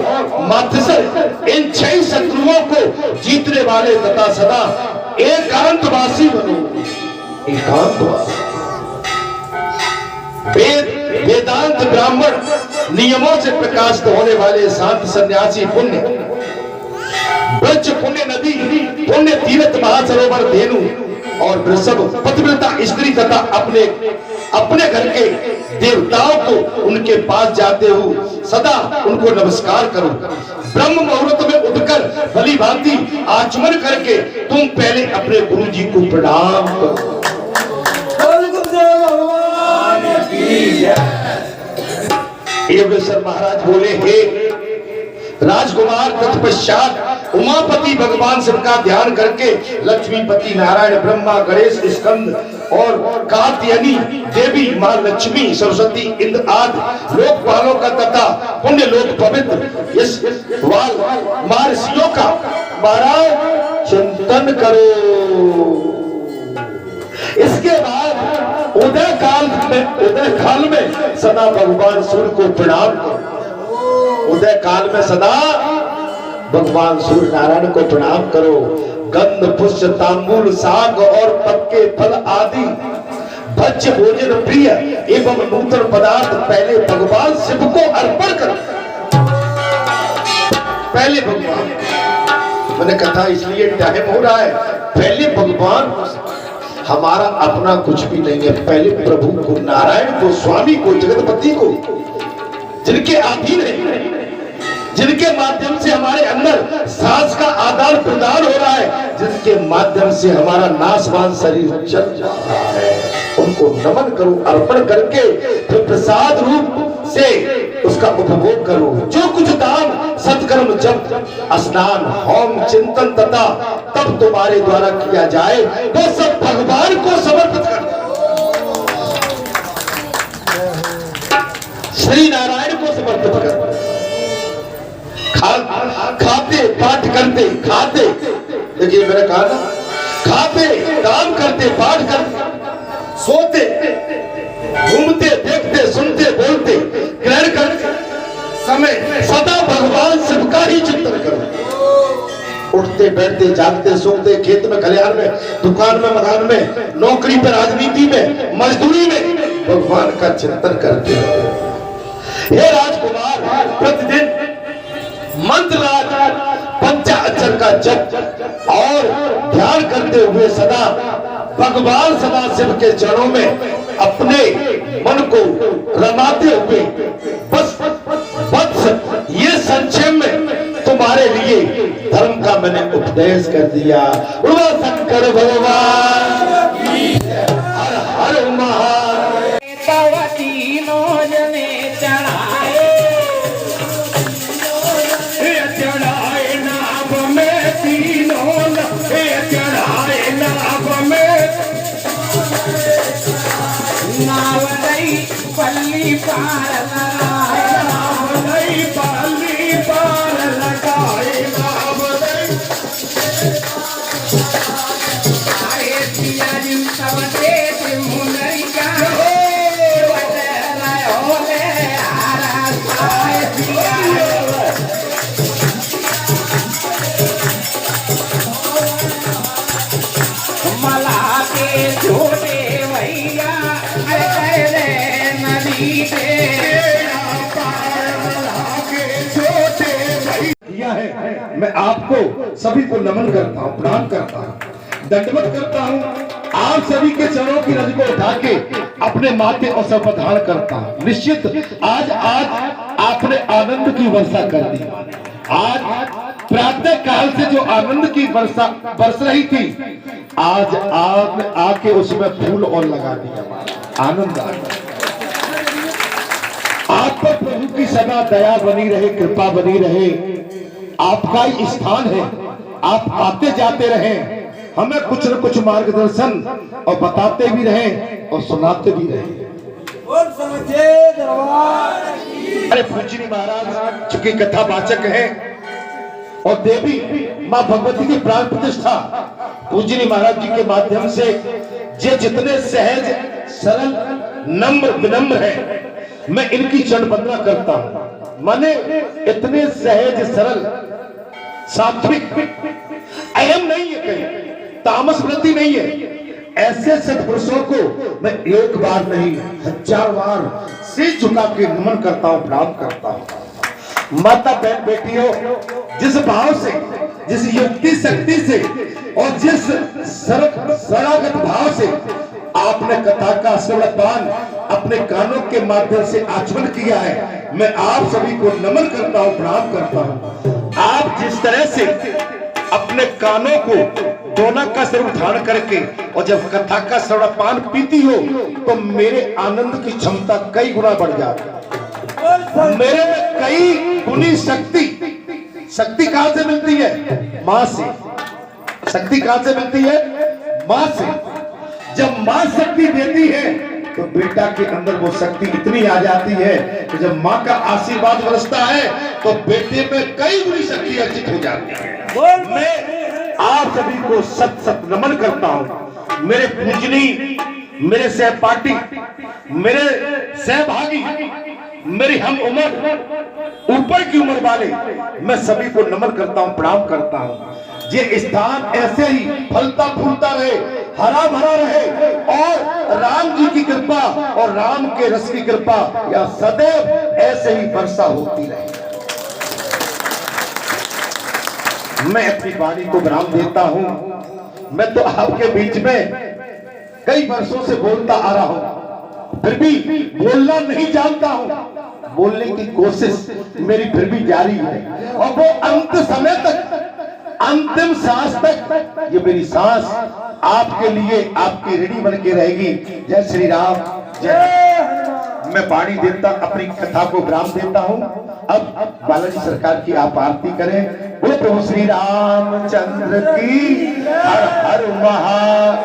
मात्सर्य, इन 6 शत्रुओं को जीतने वाले तथा सदा एकांतवासी बनो। एकांतवासी, वेदांत ब्राह्मण नियमों से प्रकाशित होने वाले शांत सन्यासी, पुण्य ब्रज, पुण्य नदी, पुण्य तीर्थ, महासरोवर, धेनु और वृषभ, पतिव्रता स्त्री तथा अपने घर के देवताओं को उनके पास जाते हो सदा उनको नमस्कार करो। ब्रह्म मुहूर्त में उठकर भली भांति आचमन करके तुम पहले अपने गुरु जी को प्रणाम करो। योगेश्वर महाराज बोले, हे राजकुमार, तत्पश्चात उमापति भगवान शिव का ध्यान करके लक्ष्मीपति नारायण, ब्रह्मा, गणेश, स्कंद और कात्यायनी देवी मां लक्ष्मी, सरस्वती, इंद्र आदि लोकपालों का तथा पुण्य लोक पवित्र इस वाल महर्षियों का महाराज चिंतन करो। इसके बाद उदय काल में सदा भगवान सूर्य को प्रणाम करो। उदय काल में सदा भगवान सूर्य नारायण को प्रणाम करो। गंध, पुष्प, तांबूल, साग और पक्के फल आदि भक्ष्य भोजन प्रिय एवं नूतन पदार्थ पहले भगवान शिव को अर्पण करो। पहले भगवान, मैंने कथा इसलिए टाइम हो रहा है, पहले भगवान, हमारा अपना कुछ भी नहीं है, पहले प्रभु को, नारायण को, स्वामी को, जगतपति को, जिनके अधीन है, जिनके माध्यम से हमारे अंदर सांस का आदान प्रदान हो रहा है, जिनके माध्यम से हमारा नाशवान शरीर चल जा रहा है, उनको नमन करो। अर्पण करके फिर प्रसाद रूप से उसका उपभोग करो। जो कुछ दान सत्कर्म, जप, स्नान, होम, चिंतन तथा तब तुम्हारे द्वारा किया जाए वो सब भगवान को समर्पित कर, श्री नारायण को समर्पित कर। खाते, पाठ करते, खाते, देखिए मैंने कहा ना, खाते, काम करते, पाठ करते, सोते, घूमते, देखते, सुनते, बोलते, ग्रहण करते समय सदा भगवान शिव का ही चिंतन करो। उठते, बैठते, जागते, सोते, खेत में, खलिहान में, दुकान में, मकान में, नौकरी पर, राजनीति में, मजदूरी में भगवान का चिंतन करते रहो। हे राजकुमार, प्रतिदिन मंत्र पंचाक्षर का जप और रमाते हुए सदा भगवान सदाशिव के चरणों में अपने मन को रमाते हुए बस ये संक्षेप में तुम्हारे लिए धर्म का मैंने उपदेश कर दिया। बोलो शंकर भगवान हर हर महादेव। चढ़ाए नाभ में तीनों चढ़ाए नाभ में नाव नहीं पल्ली पार लगाए नाव नहीं पल्ली पार लगाए नाव नहीं आए पिया जी सब देश मुनई का होले आरा आए पिया मला के छोटे भैया नदी से किया है। मैं आपको सभी को नमन करता हूँ, प्रणाम करता हूँ, दंडवत करता हूँ। आप सभी के चरणों की रज को उठा के अपने माथे और सर पर धारण करता हूँ। निश्चित आज आपने आनंद की वर्षा कर दी। आज प्रातः काल से जो आनंद की वर्षा बरस रही थी, आज आपने आके उसमें फूल और लगा दिया। आनंद आ गया। आप पर प्रभु की सदा दया बनी रहे, कृपा बनी रहे। आपका ही स्थान है, आप आते जाते रहे, हमें कुछ न कुछ मार्गदर्शन और बताते भी रहे और सुनाते भी रहे। अरे पूजनी महाराज चूंकि कथावाचक है और देवी मां भगवती की प्राण प्रतिष्ठा पूजनी महाराज जी के माध्यम से जे जितने सहज सरल नम्र विनम्र है, मैं इनकी चरण वंदना करता हूं। माने इतने सहज सरल सात्विक, अहम नहीं है, कहीं तामस वृत्ति नहीं है। ऐसे सत्पुरुषों को मैं एक बार नहीं 1000 बार सिर झुका के नमन करता हूं, प्रणाम करता हूं। माता बहन बेटियों, जिस भाव से, जिस युक्ति शक्ति से और जिस सरलागत भाव से आपने कथा का श्रवणपान अपने कानों के माध्यम से आचमन किया है, मैं आप सभी को नमन करता हूं, प्रणाम करता हूं। आप जिस तरह से अपने कानों को दोना का स्वरूप धारण करके और जब कथा का श्रवणपान पीती हो तो मेरे आनंद की क्षमता कई गुना बढ़ जाती है। मेरे में कई गुनी शक्ति कहां से मिलती है? मां से। शक्ति कहां से मिलती है? मां से। जब मां शक्ति देती है तो बेटा के अंदर वो शक्ति इतनी आ जाती है कि जब मां का आशीर्वाद बरसता है तो बेटे में कई गुनी शक्ति अर्जित हो जाती है। मैं आप सभी को सत सत नमन करता हूं। मेरे पूजनी, मेरे सहपाठी, मेरे सहभागी, मेरी हम उम्र, ऊपर की उम्र वाले, मैं सभी को नमन करता हूं, प्रणाम करता हूं। ये स्थान ऐसे ही फलता फूलता रहे, हरा भरा रहे और राम जी की कृपा और राम के रस की कृपा या सदैव ऐसे ही वर्षा होती रहे। मैं अपनी वाणी को विराम देता हूं। मैं तो आपके बीच में कई वर्षों से बोलता आ रहा हूं, फिर भी बोलना नहीं जानता हूं। बोलने की कोशिश मेरी फिर भी जारी है और वो अंत समय तक, अंतिम सांस तक ये मेरी सांस आपके लिए, आपकी ऋणी बन के रहेगी। जय श्री राम, जय। मैं वाणी देता, अपनी कथा को विराम देता हूं। अब बालाजी सरकार की आप आरती करें। बोलो प्रभु श्री रामचंद्र की हर हर महादेव।